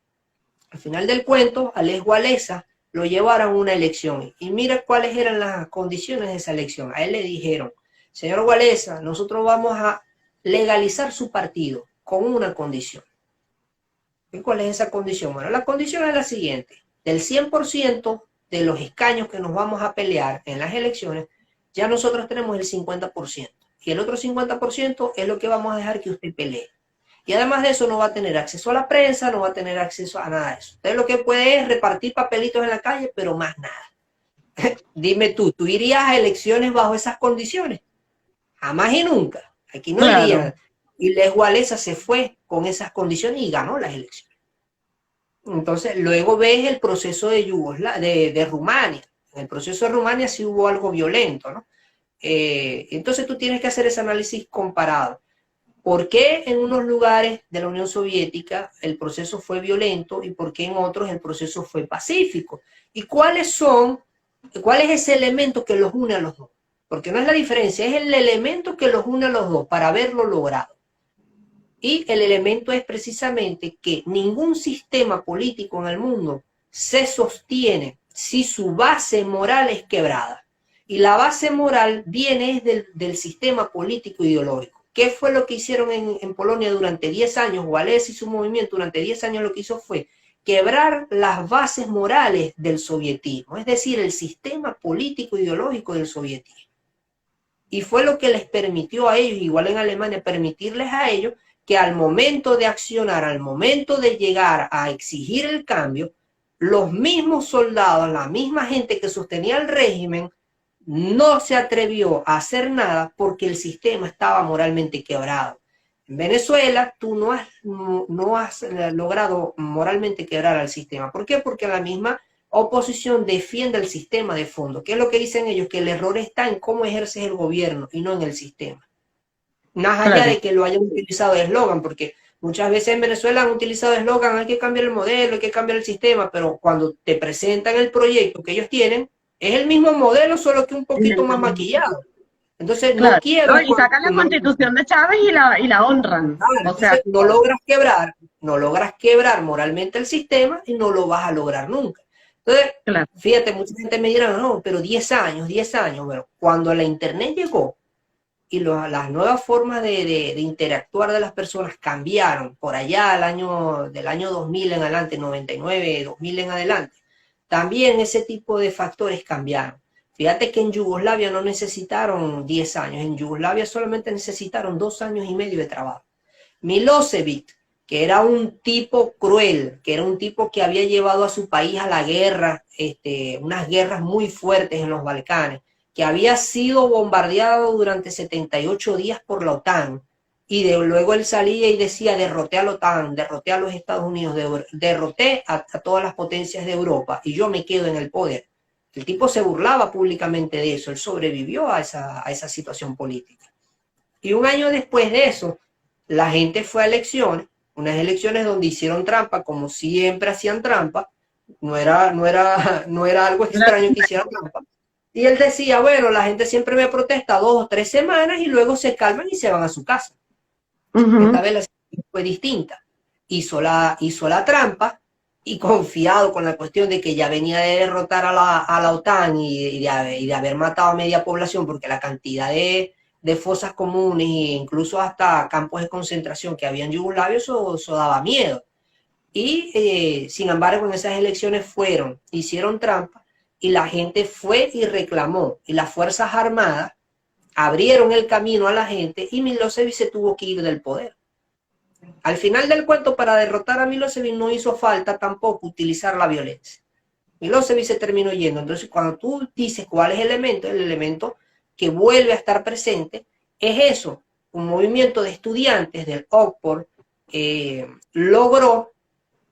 Al final del cuento, a Lech Walesa lo llevaron a una elección. Y mira cuáles eran las condiciones de esa elección. A él le dijeron, señor Walesa, nosotros vamos a legalizar su partido con una condición. ¿Y cuál es esa condición? Bueno, la condición es la siguiente: del 100% de los escaños que nos vamos a pelear en las elecciones, ya nosotros tenemos el 50%. Y el otro 50% es lo que vamos a dejar que usted pelee. Y además de eso no va a tener acceso a la prensa, no va a tener acceso a nada de eso. Usted lo que puede es repartir papelitos en la calle, pero más nada. Dime tú irías a elecciones bajo esas condiciones? Jamás y nunca. Aquí no iría. Y Lech Walesa se fue con esas condiciones y ganó las elecciones. Entonces, luego ves el proceso de Rumania. En el proceso de Rumania sí hubo algo violento, ¿no? Entonces tú tienes que hacer ese análisis comparado. ¿Por qué en unos lugares de la Unión Soviética el proceso fue violento y por qué en otros el proceso fue pacífico? ¿Y cuál es ese elemento que los une a los dos? Porque no es la diferencia, es el elemento que los une a los dos para haberlo logrado. Y el elemento es precisamente que ningún sistema político en el mundo se sostiene si su base moral es quebrada. Y la base moral viene del sistema político ideológico. ¿Qué fue lo que hicieron en Polonia durante 10 años? Walesa y su movimiento durante 10 años lo que hizo fue quebrar las bases morales del sovietismo, es decir, el sistema político ideológico del sovietismo. Y fue lo que les permitió a ellos, igual en Alemania, permitirles a ellos que al momento de accionar, al momento de llegar a exigir el cambio, los mismos soldados, la misma gente que sostenía el régimen, no se atrevió a hacer nada porque el sistema estaba moralmente quebrado. En Venezuela tú no has logrado moralmente quebrar al sistema. ¿Por qué? Porque la misma oposición defiende el sistema de fondo. ¿Qué es lo que dicen ellos? Que el error está en cómo ejerces el gobierno y no en el sistema. Más allá de que lo hayan utilizado de eslogan, porque muchas veces en Venezuela han utilizado eslogan, hay que cambiar el modelo, hay que cambiar el sistema, pero cuando te presentan el proyecto que ellos tienen, es el mismo modelo, solo que un poquito más maquillado. Entonces no quiero... Y sacan la constitución de Chávez y la honran. Claro, o sea, no logras quebrar moralmente el sistema y no lo vas a lograr nunca. Entonces, fíjate, mucha gente me dirá, no, pero 10 años. Bueno, cuando la internet llegó y las nuevas formas de interactuar de las personas cambiaron por allá del año 2000 en adelante, 99, 2000 en adelante, también ese tipo de factores cambiaron. Fíjate que en Yugoslavia no necesitaron 10 años, en Yugoslavia solamente necesitaron 2 años y medio de trabajo. Milosevic, que era un tipo cruel, que era un tipo que había llevado a su país a la guerra, unas guerras muy fuertes en los Balcanes, que había sido bombardeado durante 78 días por la OTAN, y luego él salía y decía, derroté a la OTAN, derroté a los Estados Unidos, derroté a todas las potencias de Europa, y yo me quedo en el poder. El tipo se burlaba públicamente de eso, él sobrevivió a esa situación política. Y un año después de eso, la gente fue a elecciones, unas elecciones donde hicieron trampa, como siempre hacían trampa, no era algo extraño que hicieran trampa. Y él decía, bueno, la gente siempre me protesta 2 o 3 semanas y luego se calman y se van a su casa. Esta vez la situación fue distinta. Hizo la trampa y confiado con la cuestión de que ya venía de derrotar a la OTAN y de haber matado a media población, porque la cantidad de fosas comunes e incluso hasta campos de concentración que había en Yugoslavia, eso daba miedo. Y sin embargo, en esas elecciones hicieron trampa y la gente fue y reclamó. Y las Fuerzas Armadas abrieron el camino a la gente y Milosevic se tuvo que ir del poder. Al final del cuento, para derrotar a Milosevic no hizo falta tampoco utilizar la violencia. Milosevic se terminó yendo. Entonces, cuando tú dices cuál es el elemento que vuelve a estar presente, es eso. Un movimiento de estudiantes del Oxford logró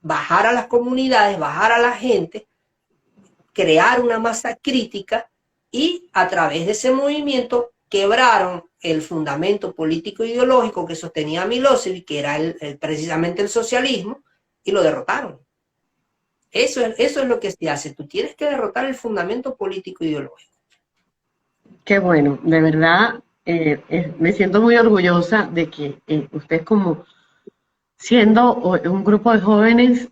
bajar a las comunidades, bajar a la gente, crear una masa crítica y a través de ese movimiento quebraron el fundamento político e ideológico que sostenía Milosevic, que era precisamente el socialismo, y lo derrotaron. Eso es lo que se hace. Tú tienes que derrotar el fundamento político e ideológico. Qué bueno, de verdad me siento muy orgullosa de que ustedes como siendo un grupo de jóvenes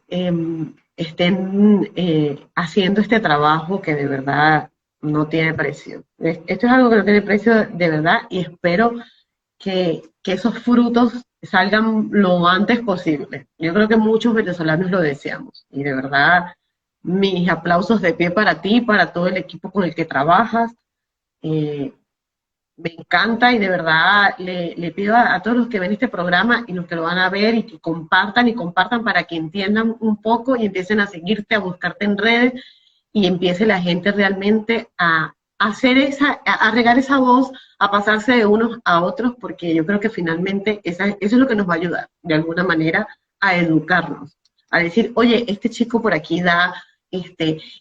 estén haciendo este trabajo que de verdad no tiene precio. Esto es algo que no tiene precio de verdad y espero que esos frutos salgan lo antes posible. Yo creo que muchos venezolanos lo deseamos y de verdad mis aplausos de pie para ti, para todo el equipo con el que trabajas. Me encanta y de verdad le pido a todos los que ven este programa y los que lo van a ver y que compartan para que entiendan un poco y empiecen a seguirte, a buscarte en redes y empiece la gente realmente a regar esa voz, a pasarse de unos a otros, porque yo creo que finalmente eso es lo que nos va a ayudar, de alguna manera, a educarnos, a decir, oye, este chico por aquí da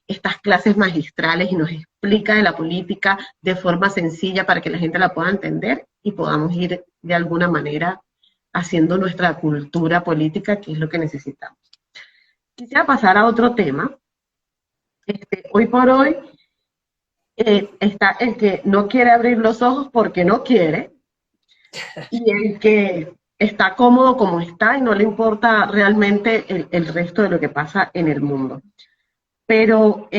estas clases magistrales y nos explica de la política de forma sencilla para que la gente la pueda entender y podamos ir de alguna manera haciendo nuestra cultura política, que es lo que necesitamos. Quisiera pasar a otro tema. Hoy por hoy está el que no quiere abrir los ojos porque no quiere y el que está cómodo como está y no le importa realmente el resto de lo que pasa en el mundo. Pero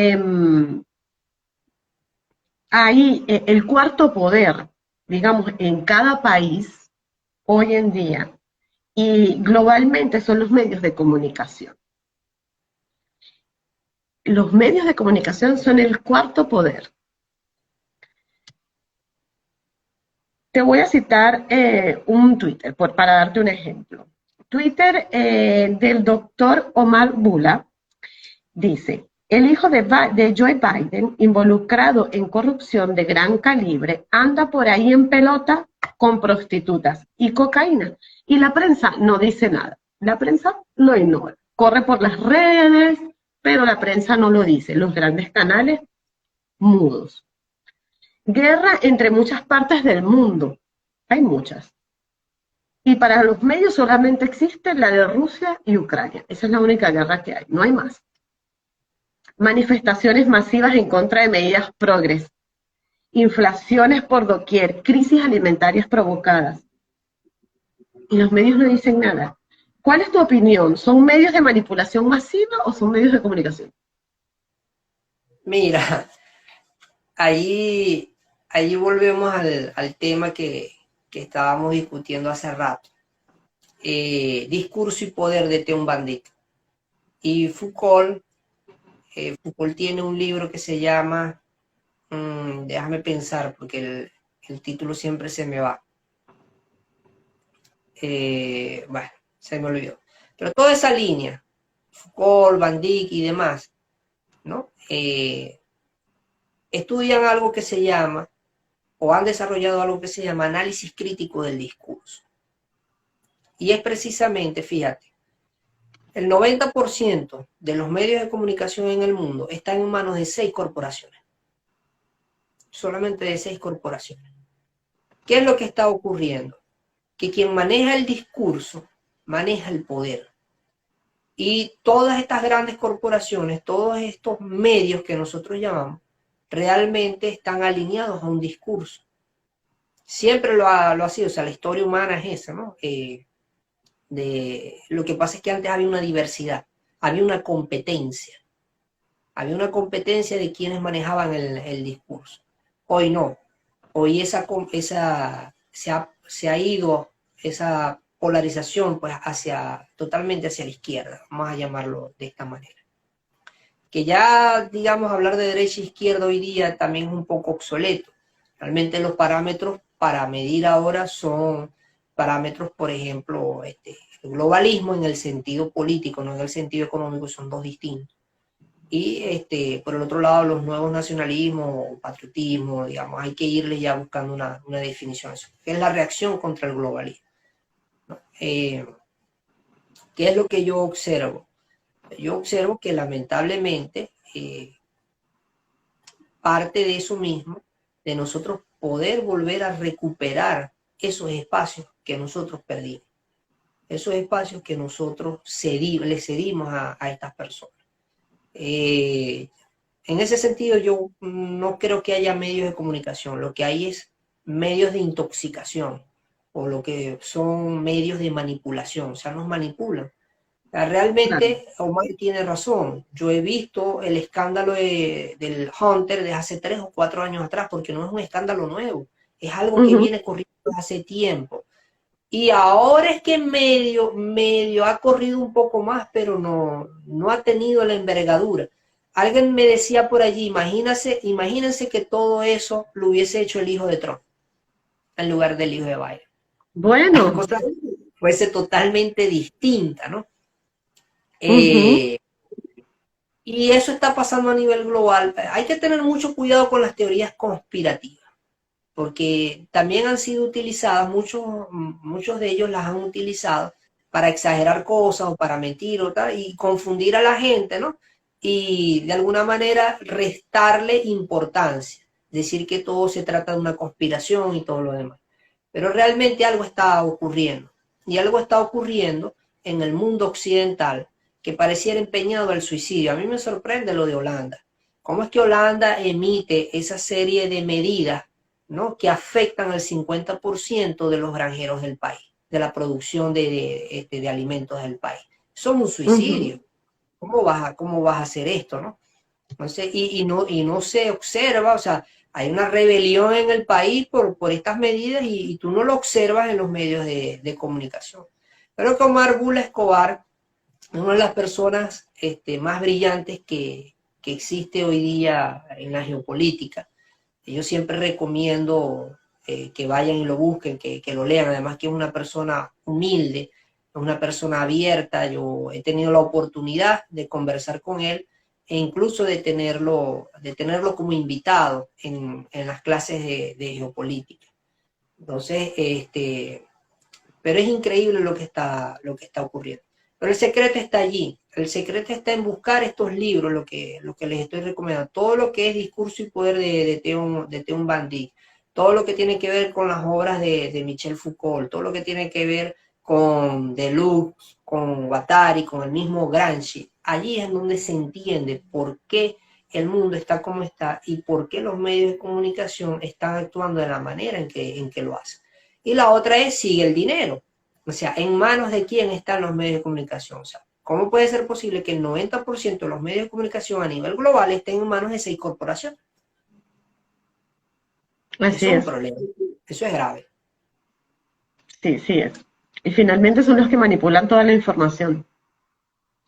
ahí el cuarto poder, digamos, en cada país hoy en día y globalmente son los medios de comunicación. Los medios de comunicación son el cuarto poder. Te voy a citar un Twitter para darte un ejemplo. Twitter del doctor Omar Bula dice: el hijo de Joe Biden, involucrado en corrupción de gran calibre, anda por ahí en pelota con prostitutas y cocaína. Y la prensa no dice nada. La prensa lo ignora. Corre por las redes, pero la prensa no lo dice. Los grandes canales, mudos. Guerra entre muchas partes del mundo. Hay muchas. Y para los medios solamente existe la de Rusia y Ucrania. Esa es la única guerra que hay. No hay más. Manifestaciones masivas en contra de medidas progres, inflaciones por doquier, crisis alimentarias provocadas. Y los medios no dicen nada. ¿Cuál es tu opinión? ¿Son medios de manipulación masiva o son medios de comunicación? Mira, ahí volvemos al tema que estábamos discutiendo hace rato. Discurso y poder de Theon Van Dyck. Y Foucault tiene un libro que se llama Déjame pensar porque el título siempre se me va. Bueno, se me olvidó. Pero toda esa línea, Foucault, Van Dijk y demás, ¿no? Estudian algo que se llama, o han desarrollado algo que se llama análisis crítico del discurso. Y es precisamente, fíjate, el 90% de los medios de comunicación en el mundo están en manos de 6 corporaciones. Solamente de 6 corporaciones. ¿Qué es lo que está ocurriendo? Que quien maneja el discurso, maneja el poder. Y todas estas grandes corporaciones, todos estos medios que nosotros llamamos, realmente están alineados a un discurso. Siempre lo ha sido, o sea, la historia humana es esa, ¿no? Lo que pasa es que antes había una diversidad, había una competencia de quienes manejaban el discurso. Hoy no, hoy se ha ido esa polarización pues totalmente hacia la izquierda, vamos a llamarlo de esta manera. Que ya, digamos, hablar de derecha e izquierda hoy día también es un poco obsoleto. Realmente los parámetros para medir ahora son parámetros, por ejemplo, el globalismo en el sentido político, no en el sentido económico, son dos distintos. Y por el otro lado, los nuevos nacionalismos, patriotismo, digamos, hay que irle ya buscando una definición a eso, que es la reacción contra el globalismo, ¿no? ¿Qué es lo que yo observo? Yo observo que lamentablemente parte de eso mismo, de nosotros poder volver a recuperar esos espacios que nosotros perdimos, esos espacios que nosotros le cedimos a estas personas. En ese sentido yo no creo que haya medios de comunicación, lo que hay es medios de intoxicación o lo que son medios de manipulación, o sea, nos manipulan. Realmente Omar tiene razón, yo he visto el escándalo del Hunter de hace 3 o 4 años atrás, porque no es un escándalo nuevo, es algo que viene corriendo hace tiempo. Y ahora es que medio ha corrido un poco más, pero no ha tenido la envergadura. Alguien me decía por allí, imagínense que todo eso lo hubiese hecho el hijo de Trump, en lugar del hijo de Biden. Bueno. La cosa fuese totalmente distinta, ¿no? Y eso está pasando a nivel global. Hay que tener mucho cuidado con las teorías conspirativas, porque también han sido utilizadas, muchos de ellos las han utilizado para exagerar cosas o para mentir o tal, y confundir a la gente, ¿no? Y de alguna manera restarle importancia, decir que todo se trata de una conspiración y todo lo demás. Pero realmente algo está ocurriendo, y algo está ocurriendo en el mundo occidental que pareciera empeñado al suicidio. A mí me sorprende lo de Holanda. ¿Cómo es que Holanda emite esa serie de medidas, ¿no?, que afectan al 50% de los granjeros del país, de la producción de alimentos del país? Son un suicidio. ¿Cómo vas a hacer esto, no? Entonces, y no se observa, o sea, hay una rebelión en el país por estas medidas y tú no lo observas en los medios de comunicación. Pero que Omar Bula Escobar es una de las personas más brillantes que existe hoy día en la geopolítica. Yo siempre recomiendo que vayan y lo busquen, que lo lean. Además que es una persona humilde, es una persona abierta. Yo he tenido la oportunidad de conversar con él e incluso de tenerlo como invitado en las clases de geopolítica. Entonces, pero es increíble lo que está ocurriendo. Pero el secreto está allí. El secreto está en buscar estos libros, lo que les estoy recomendando. Todo lo que es Discurso y Poder de Theun Van Dijk, todo lo que tiene que ver con las obras de Michel Foucault, todo lo que tiene que ver con Deleuze, con Guattari, con el mismo Gramsci. Allí es donde se entiende por qué el mundo está como está y por qué los medios de comunicación están actuando de la manera en que lo hacen. Y la otra es, sigue el dinero. O sea, ¿en manos de quién están los medios de comunicación? O sea, ¿cómo puede ser posible que el 90% de los medios de comunicación a nivel global estén en manos de 6 corporaciones? Así eso es es. un problema. Eso es grave. Sí, sí es. Y finalmente son los que manipulan toda la información.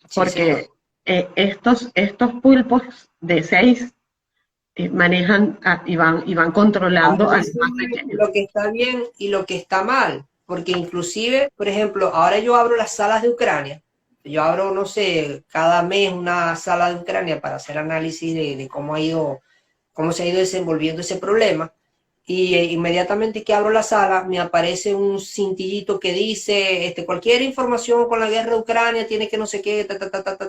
Sí, Porque estos pulpos de 6 manejan y van controlando Ahora a los más deciden pequeños. lo que está bien y lo que está mal, porque inclusive, por ejemplo, ahora yo abro las salas de Ucrania, yo abro, no sé, cada mes una sala de Ucrania para hacer análisis de cómo se ha ido desenvolviendo ese problema, y inmediatamente que abro la sala me aparece un cintillito que dice, cualquier información con la guerra de Ucrania tiene que no sé qué,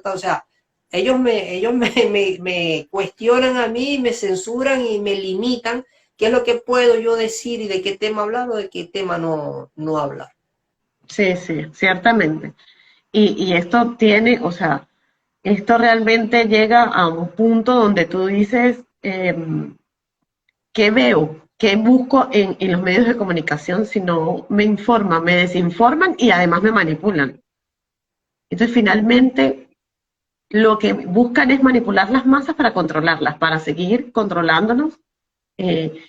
o sea, me cuestionan a mí, me censuran y me limitan qué es lo que puedo yo decir y de qué tema hablar o de qué tema no hablar. Sí, sí, ciertamente. Y esto tiene, o sea, esto realmente llega a un punto donde tú dices, ¿qué veo? ¿Qué busco en los medios de comunicación si no me informan, me desinforman y además me manipulan? Entonces, finalmente, lo que buscan es manipular las masas para controlarlas, para seguir controlándonos, eh,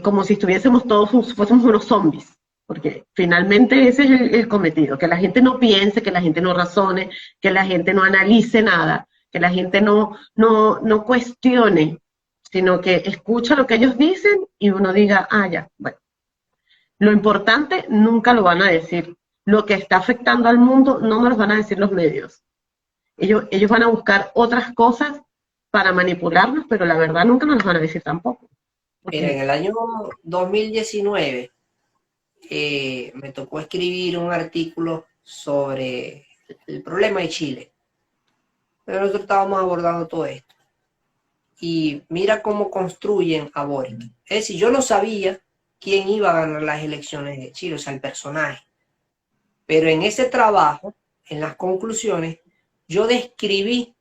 como si estuviésemos todos, fuésemos unos zombies. Porque finalmente ese es el cometido, que la gente no piense, que la gente no razone, que la gente no analice nada, que la gente no cuestione, sino que escucha lo que ellos dicen y uno diga, ah, ya, bueno. Lo importante nunca lo van a decir. Lo que está afectando al mundo no me lo van a decir los medios. Ellos van a buscar otras cosas para manipularnos, pero la verdad nunca nos las van a decir tampoco. Mira, en Porque, el año 2019 me tocó escribir un artículo sobre el problema de Chile. Pero nosotros estábamos abordando todo esto. Y mira cómo construyen a Boric. Es decir, yo no sabía quién iba a ganar las elecciones de Chile, o sea, el personaje. Pero en ese trabajo, en las conclusiones, yo describí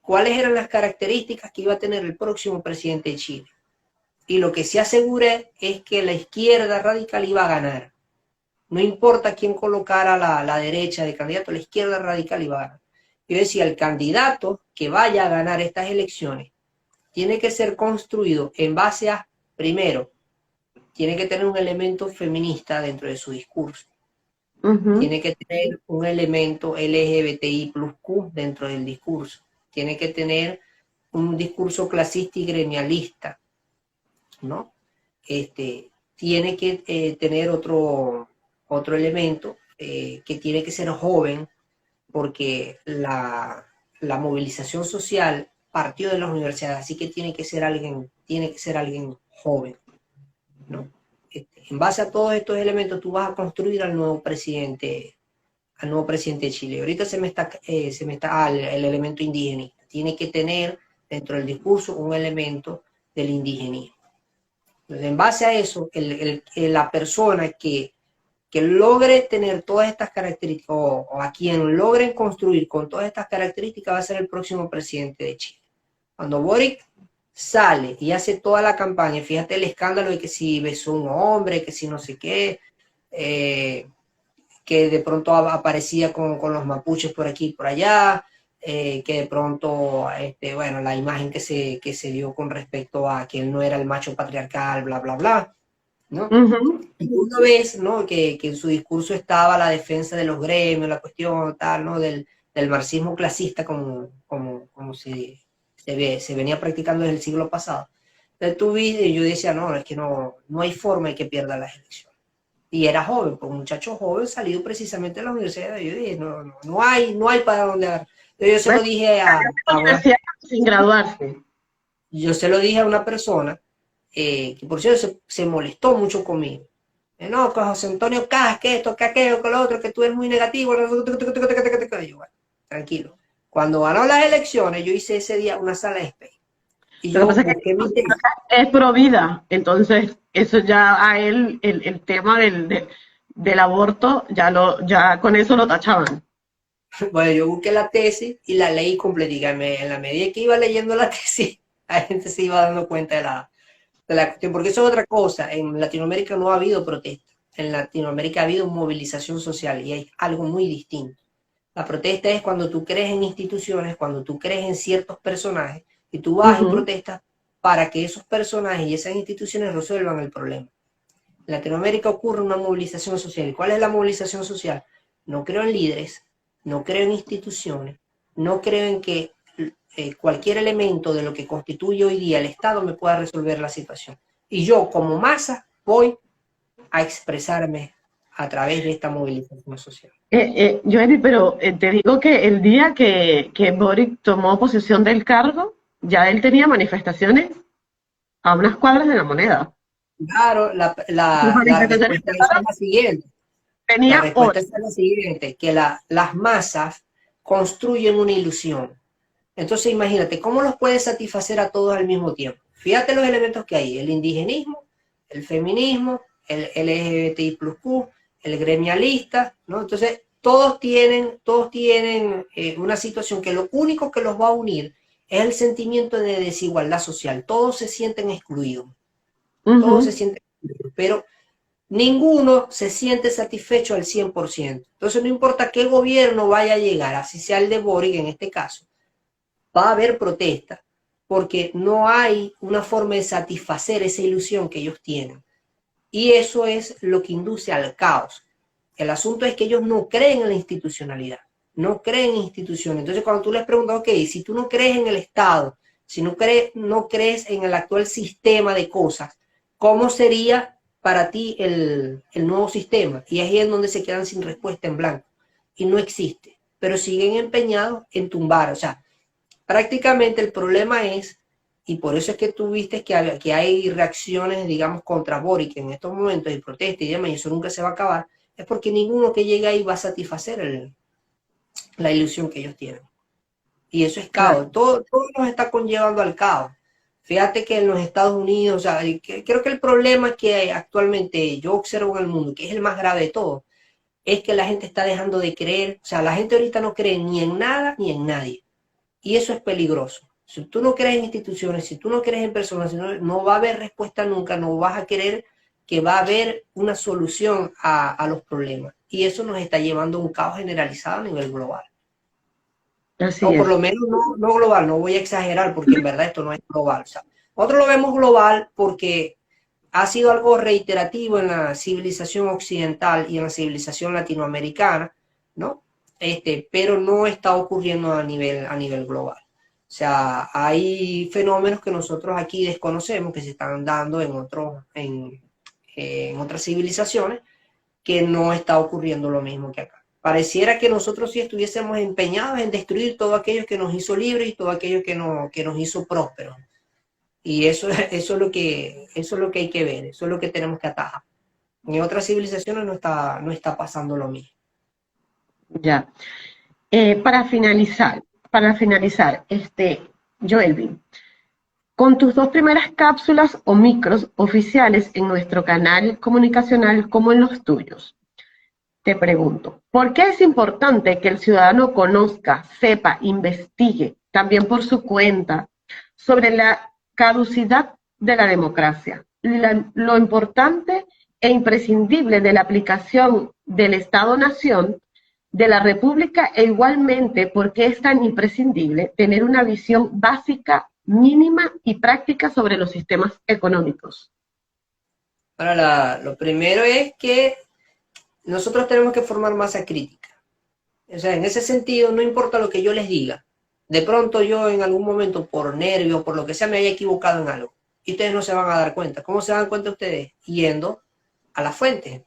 cuáles eran las características que iba a tener el próximo presidente de Chile. Y lo que sí aseguré es que la izquierda radical iba a ganar. No importa quién colocara a la derecha de candidato, la izquierda radical iba a ganar. Yo decía, el candidato que vaya a ganar estas elecciones tiene que ser construido en base a, primero, tiene que tener un elemento feminista dentro de su discurso. Tiene que tener un elemento LGBTI+Q dentro del discurso. Tiene que tener un discurso clasista y gremialista, ¿no? Tiene que tener otro elemento que tiene que ser joven, porque la movilización social partió de las universidades, así que tiene que ser alguien joven, ¿no? En base a todos estos elementos tú vas a construir al nuevo presidente de Chile. Ahorita se me está el elemento indigenista. Tiene que tener dentro del discurso un elemento del indigenismo. Entonces, en base a eso, la persona que logre tener todas estas características, o a quien logren construir con todas estas características, va a ser el próximo presidente de Chile. Cuando Boric sale y hace toda la campaña, fíjate el escándalo de que si besó un hombre, que si no sé qué, que de pronto aparecía con los mapuches por aquí y por allá, que de pronto, bueno, la imagen que se dio con respecto a que él no era el macho patriarcal, bla, bla, bla, ¿no? Y una vez, ¿no? Que en su discurso estaba la defensa de los gremios, la cuestión tal, ¿no? Del marxismo clasista como se venía practicando desde el siglo pasado. Entonces tú viste, y yo decía, no, es que no hay forma de que pierda las elecciones. Y era joven, pues un muchacho joven salido precisamente de la universidad. Yo dije, no hay para dónde agarrar. Entonces yo se lo dije sin graduarse. Yo se lo dije a una persona que por cierto se molestó mucho conmigo. No, que José Antonio Cajas, que esto, que aquello, que lo otro, que tú eres muy negativo. Yo, bueno, tranquilo. Cuando ganó las elecciones, yo hice ese día una sala de espejo. Y yo busqué mi tesis. Es pro vida, entonces eso ya a él, el tema del aborto, ya con eso lo tachaban. Bueno, yo busqué la tesis y la leí completa. En la medida que iba leyendo la tesis, la gente se iba dando cuenta de la cuestión. Porque eso es otra cosa. En Latinoamérica no ha habido protesta. En Latinoamérica ha habido movilización social y hay algo muy distinto. La protesta es cuando tú crees en instituciones, cuando tú crees en ciertos personajes y tú vas y protestas para que esos personajes y esas instituciones resuelvan el problema. En Latinoamérica ocurre una movilización social. ¿Y cuál es la movilización social? No creo en líderes, no creo en instituciones, no creo en que cualquier elemento de lo que constituye hoy día el Estado me pueda resolver la situación. Y yo, como masa, voy a expresarme a través de esta movilización social. Joely, pero te digo que el día que Boric tomó posesión del cargo, ya él tenía manifestaciones a unas cuadras de La Moneda. Claro, la respuesta es la siguiente. La respuesta es la siguiente, que las masas construyen una ilusión. Entonces imagínate, ¿cómo los puedes satisfacer a todos al mismo tiempo? Fíjate los elementos que hay, el indigenismo, el feminismo, el LGBTI+, el gremialista, ¿no? Entonces todos tienen una situación que lo único que los va a unir es el sentimiento de desigualdad social. Todos se sienten excluidos. Todos se sienten excluidos, pero ninguno se siente satisfecho al 100%. Entonces no importa qué gobierno vaya a llegar, así sea el de Boric en este caso, va a haber protesta, porque no hay una forma de satisfacer esa ilusión que ellos tienen. Y eso es lo que induce al caos. El asunto es que ellos no creen en la institucionalidad, no creen en instituciones. Entonces cuando tú les preguntas, ok, si tú no crees en el Estado, si no crees en el actual sistema de cosas, ¿cómo sería para ti el nuevo sistema? Y ahí es donde se quedan sin respuesta en blanco. Y no existe, pero siguen empeñados en tumbar. O sea, prácticamente el problema es, y por eso es que tú viste que hay reacciones, digamos, contra Boric en estos momentos, y protesta y demás, y eso nunca se va a acabar, es porque ninguno que llegue ahí va a satisfacer la ilusión que ellos tienen. Y eso es caos. Todo nos está conllevando al caos. Fíjate que en los Estados Unidos, o sea, creo que el problema que actualmente yo observo en el mundo, que es el más grave de todo, es que la gente está dejando de creer, o sea, la gente ahorita no cree ni en nada ni en nadie. Y eso es peligroso. Si tú no crees en instituciones, si tú no crees en personas, no va a haber respuesta nunca, no vas a creer que va a haber una solución a los problemas. Y eso nos está llevando a un caos generalizado a nivel global. Así o es. por lo menos no global, no voy a exagerar porque en verdad esto no es global. O sea, nosotros lo vemos global porque ha sido algo reiterativo en la civilización occidental y en la civilización latinoamericana, ¿no? Pero no está ocurriendo a nivel global. O sea, hay fenómenos que nosotros aquí desconocemos que se están dando en otras civilizaciones que no está ocurriendo lo mismo que acá. Pareciera que nosotros sí estuviésemos empeñados en destruir todo aquello que nos hizo libres y todo aquello que nos hizo prósperos. Y eso es lo que hay que ver, eso es lo que tenemos que atajar. En otras civilizaciones no está pasando lo mismo. Ya. Para finalizar, Joelvin, con tus 2 primeras cápsulas o micros oficiales en nuestro canal comunicacional como en los tuyos, te pregunto, ¿por qué es importante que el ciudadano conozca, sepa, investigue, también por su cuenta, sobre la caducidad de la democracia, lo importante e imprescindible de la aplicación del Estado-Nación, de la República, e igualmente por qué es tan imprescindible tener una visión básica, mínima y práctica sobre los sistemas económicos? Ahora, lo primero es que nosotros tenemos que formar masa crítica. O sea, en ese sentido, no importa lo que yo les diga. De pronto yo en algún momento, por nervio, por lo que sea, me haya equivocado en algo. Y ustedes no se van a dar cuenta. ¿Cómo se dan cuenta ustedes? Yendo a la fuente.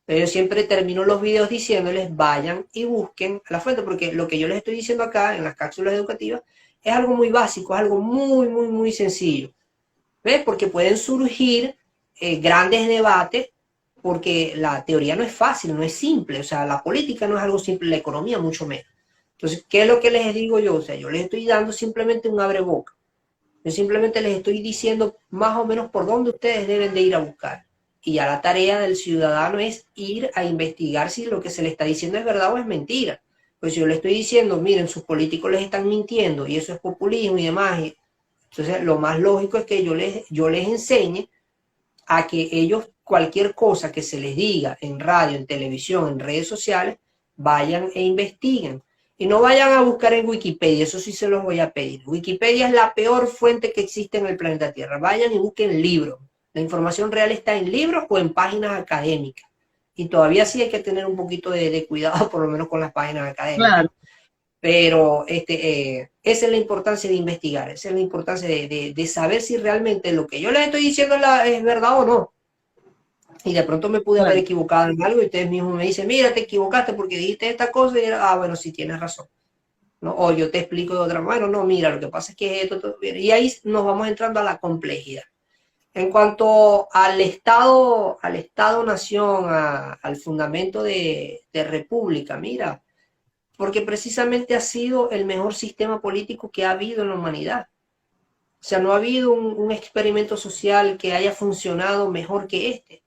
Pero yo siempre termino los videos diciéndoles, vayan y busquen a la fuente, porque lo que yo les estoy diciendo acá en las cápsulas educativas es algo muy básico, es algo muy, muy, muy sencillo. ¿Ves? Porque pueden surgir grandes debates, porque la teoría no es fácil, no es simple. O sea, la política no es algo simple, la economía mucho menos. Entonces, ¿qué es lo que les digo yo? O sea, yo les estoy dando simplemente un abreboca. Yo simplemente les estoy diciendo más o menos por dónde ustedes deben de ir a buscar. Y ya la tarea del ciudadano es ir a investigar si lo que se le está diciendo es verdad o es mentira. Pues si yo le estoy diciendo, miren, sus políticos les están mintiendo y eso es populismo y demás. Entonces, lo más lógico es que yo les enseñe a que ellos, cualquier cosa que se les diga en radio, en televisión, en redes sociales, vayan e investiguen. Y no vayan a buscar en Wikipedia, eso sí se los voy a pedir. Wikipedia es la peor fuente que existe en el planeta Tierra. Vayan y busquen libros. La información real está en libros o en páginas académicas. Y todavía sí hay que tener un poquito de cuidado, por lo menos con las páginas académicas. Claro. Pero esa es la importancia de investigar, esa es la importancia de saber si realmente lo que yo les estoy diciendo es verdad o no. Y de pronto me pude haber Claro. equivocado en algo y ustedes mismos me dicen, mira, te equivocaste porque dijiste esta cosa y bueno, sí tienes razón. ¿No? O yo te explico de otra manera, no, mira, lo que pasa es que esto, y ahí nos vamos entrando a la complejidad. En cuanto al Estado-nación, al fundamento de república, mira, porque precisamente ha sido el mejor sistema político que ha habido en la humanidad. O sea, no ha habido un experimento social que haya funcionado mejor que este.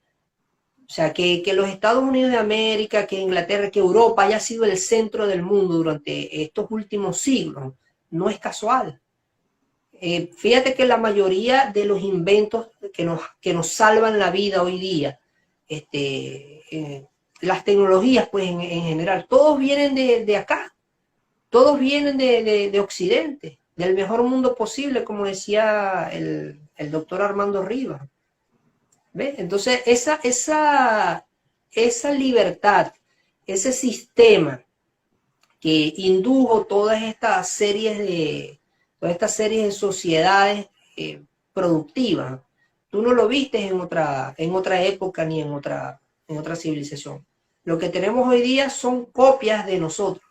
O sea, que los Estados Unidos de América, que Inglaterra, que Europa haya sido el centro del mundo durante estos últimos siglos, no es casual. Fíjate que la mayoría de los inventos que nos salvan la vida hoy día, las tecnologías, pues en general, todos vienen de acá, todos vienen de Occidente, del mejor mundo posible, como decía el doctor Armando Rivas. ¿Ves? Entonces, esa libertad, ese sistema que indujo todas estas series de sociedades productivas, tú no lo viste en otra época ni en otra civilización. Lo que tenemos hoy día son copias de nosotros.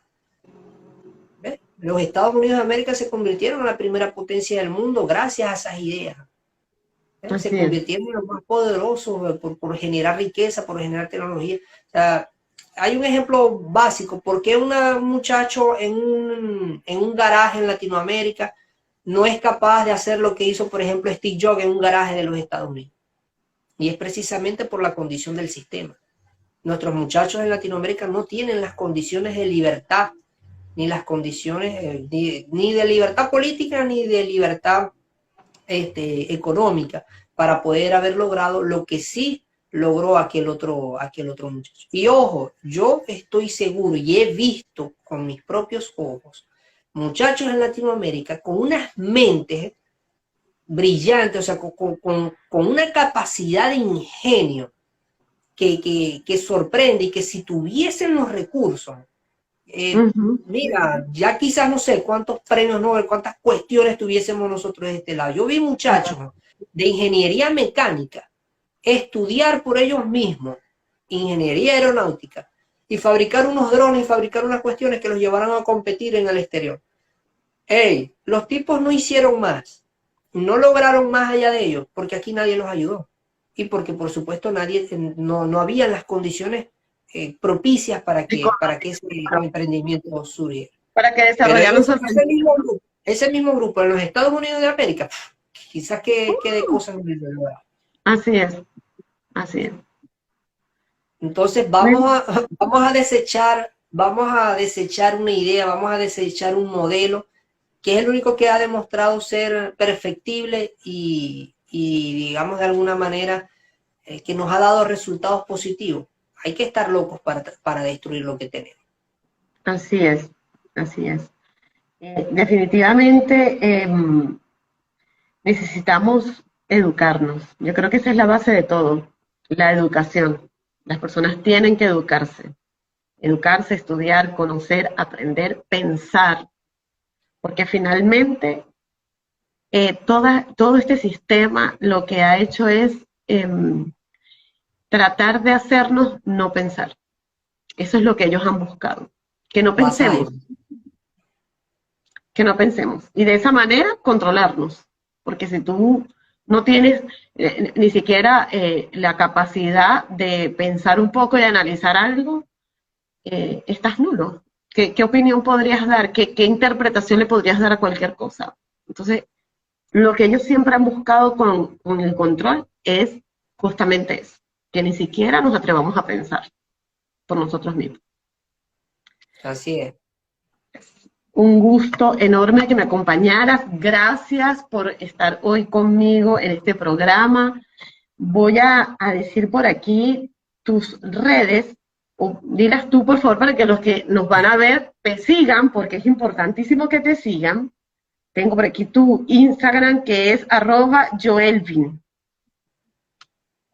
¿Ves? Los Estados Unidos de América se convirtieron en la primera potencia del mundo gracias a esas ideas. Se Así es. convirtieron en los más poderosos por generar riqueza, por generar tecnología. O sea, hay un ejemplo básico. ¿Por qué un muchacho en un garaje en Latinoamérica no es capaz de hacer lo que hizo, por ejemplo, Steve Jobs en un garaje de los Estados Unidos? Y es precisamente por la condición del sistema. Nuestros muchachos en Latinoamérica no tienen las condiciones de libertad, ni las condiciones ni de libertad política, ni de libertad económica para poder haber logrado lo que sí logró aquel otro muchacho. Y ojo, yo estoy seguro y he visto con mis propios ojos muchachos en Latinoamérica con unas mentes brillantes, o sea, con una capacidad de ingenio que sorprende, y que si tuviesen los recursos, mira, ya quizás no sé cuántos premios Nobel, cuántas cuestiones tuviésemos nosotros de este lado. Yo vi muchachos de ingeniería mecánica estudiar por ellos mismos ingeniería aeronáutica y fabricar unos drones y fabricar unas cuestiones que los llevaran a competir en el exterior. Hey, los tipos no hicieron más, no lograron más allá de ellos, porque aquí nadie los ayudó. Y porque, por supuesto, no había las condiciones propicias para que ese emprendimiento surgiera. Para que desarrollaran su ese mismo grupo en los Estados Unidos de América, quizás que de cosas en el lugar. Así es, así es. Entonces vamos a desechar una idea, vamos a desechar un modelo que es el único que ha demostrado ser perfectible y digamos de alguna manera que nos ha dado resultados positivos. Hay que estar locos para destruir lo que tenemos. Así es, así es. Definitivamente necesitamos educarnos. Yo creo que esa es la base de todo, la educación. Las personas tienen que educarse, estudiar, conocer, aprender, pensar, porque finalmente todo este sistema lo que ha hecho es tratar de hacernos no pensar. Eso es lo que ellos han buscado, que no pensemos. Que no pensemos. Y de esa manera controlarnos. Porque si tú no tienes ni siquiera la capacidad de pensar un poco y de analizar algo, estás nulo. ¿Qué opinión podrías dar? ¿Qué interpretación le podrías dar a cualquier cosa? Entonces, lo que ellos siempre han buscado con el control es justamente eso, que ni siquiera nos atrevamos a pensar por nosotros mismos. Así es. Un gusto enorme que me acompañaras. Gracias por estar hoy conmigo en este programa. Voy a decir por aquí tus redes, o dilas tú por favor para que los que nos van a ver te sigan, porque es importantísimo que te sigan. Tengo por aquí tu Instagram que es @joelvin.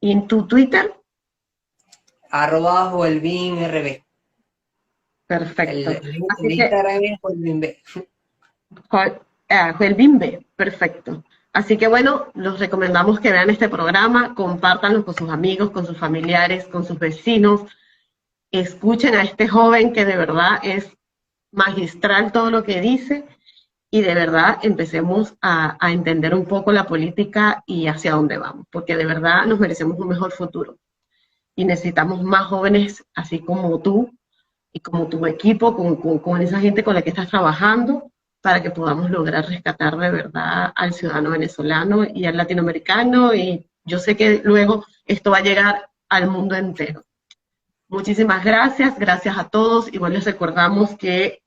¿Y en tu Twitter? @joelvinrb. Perfecto. El Así que, Instagram es Joelbimbe. Joel Bimbe, perfecto. Así que bueno, los recomendamos que vean este programa, compártanlo con sus amigos, con sus familiares, con sus vecinos, escuchen a este joven que de verdad es magistral todo lo que dice y de verdad empecemos a entender un poco la política y hacia dónde vamos, porque de verdad nos merecemos un mejor futuro y necesitamos más jóvenes así como tú y como tu equipo, con esa gente con la que estás trabajando, para que podamos lograr rescatar de verdad al ciudadano venezolano y al latinoamericano, y yo sé que luego esto va a llegar al mundo entero. Muchísimas gracias, gracias a todos. Igual les recordamos que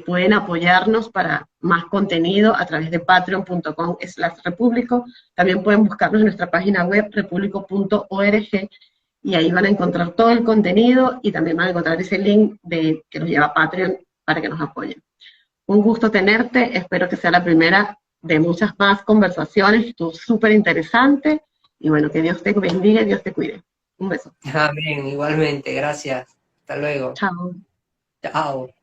pueden apoyarnos para más contenido a través de patreon.com/repúblico. También pueden buscarnos en nuestra página web repúblico.org y ahí van a encontrar todo el contenido y también van a encontrar ese link que los lleva a Patreon para que nos apoyen. Un gusto tenerte, espero que sea la primera de muchas más conversaciones, estuvo súper interesante y bueno, que Dios te bendiga y Dios te cuide. Un beso. Amén, igualmente, gracias. Hasta luego. Chao. Chao.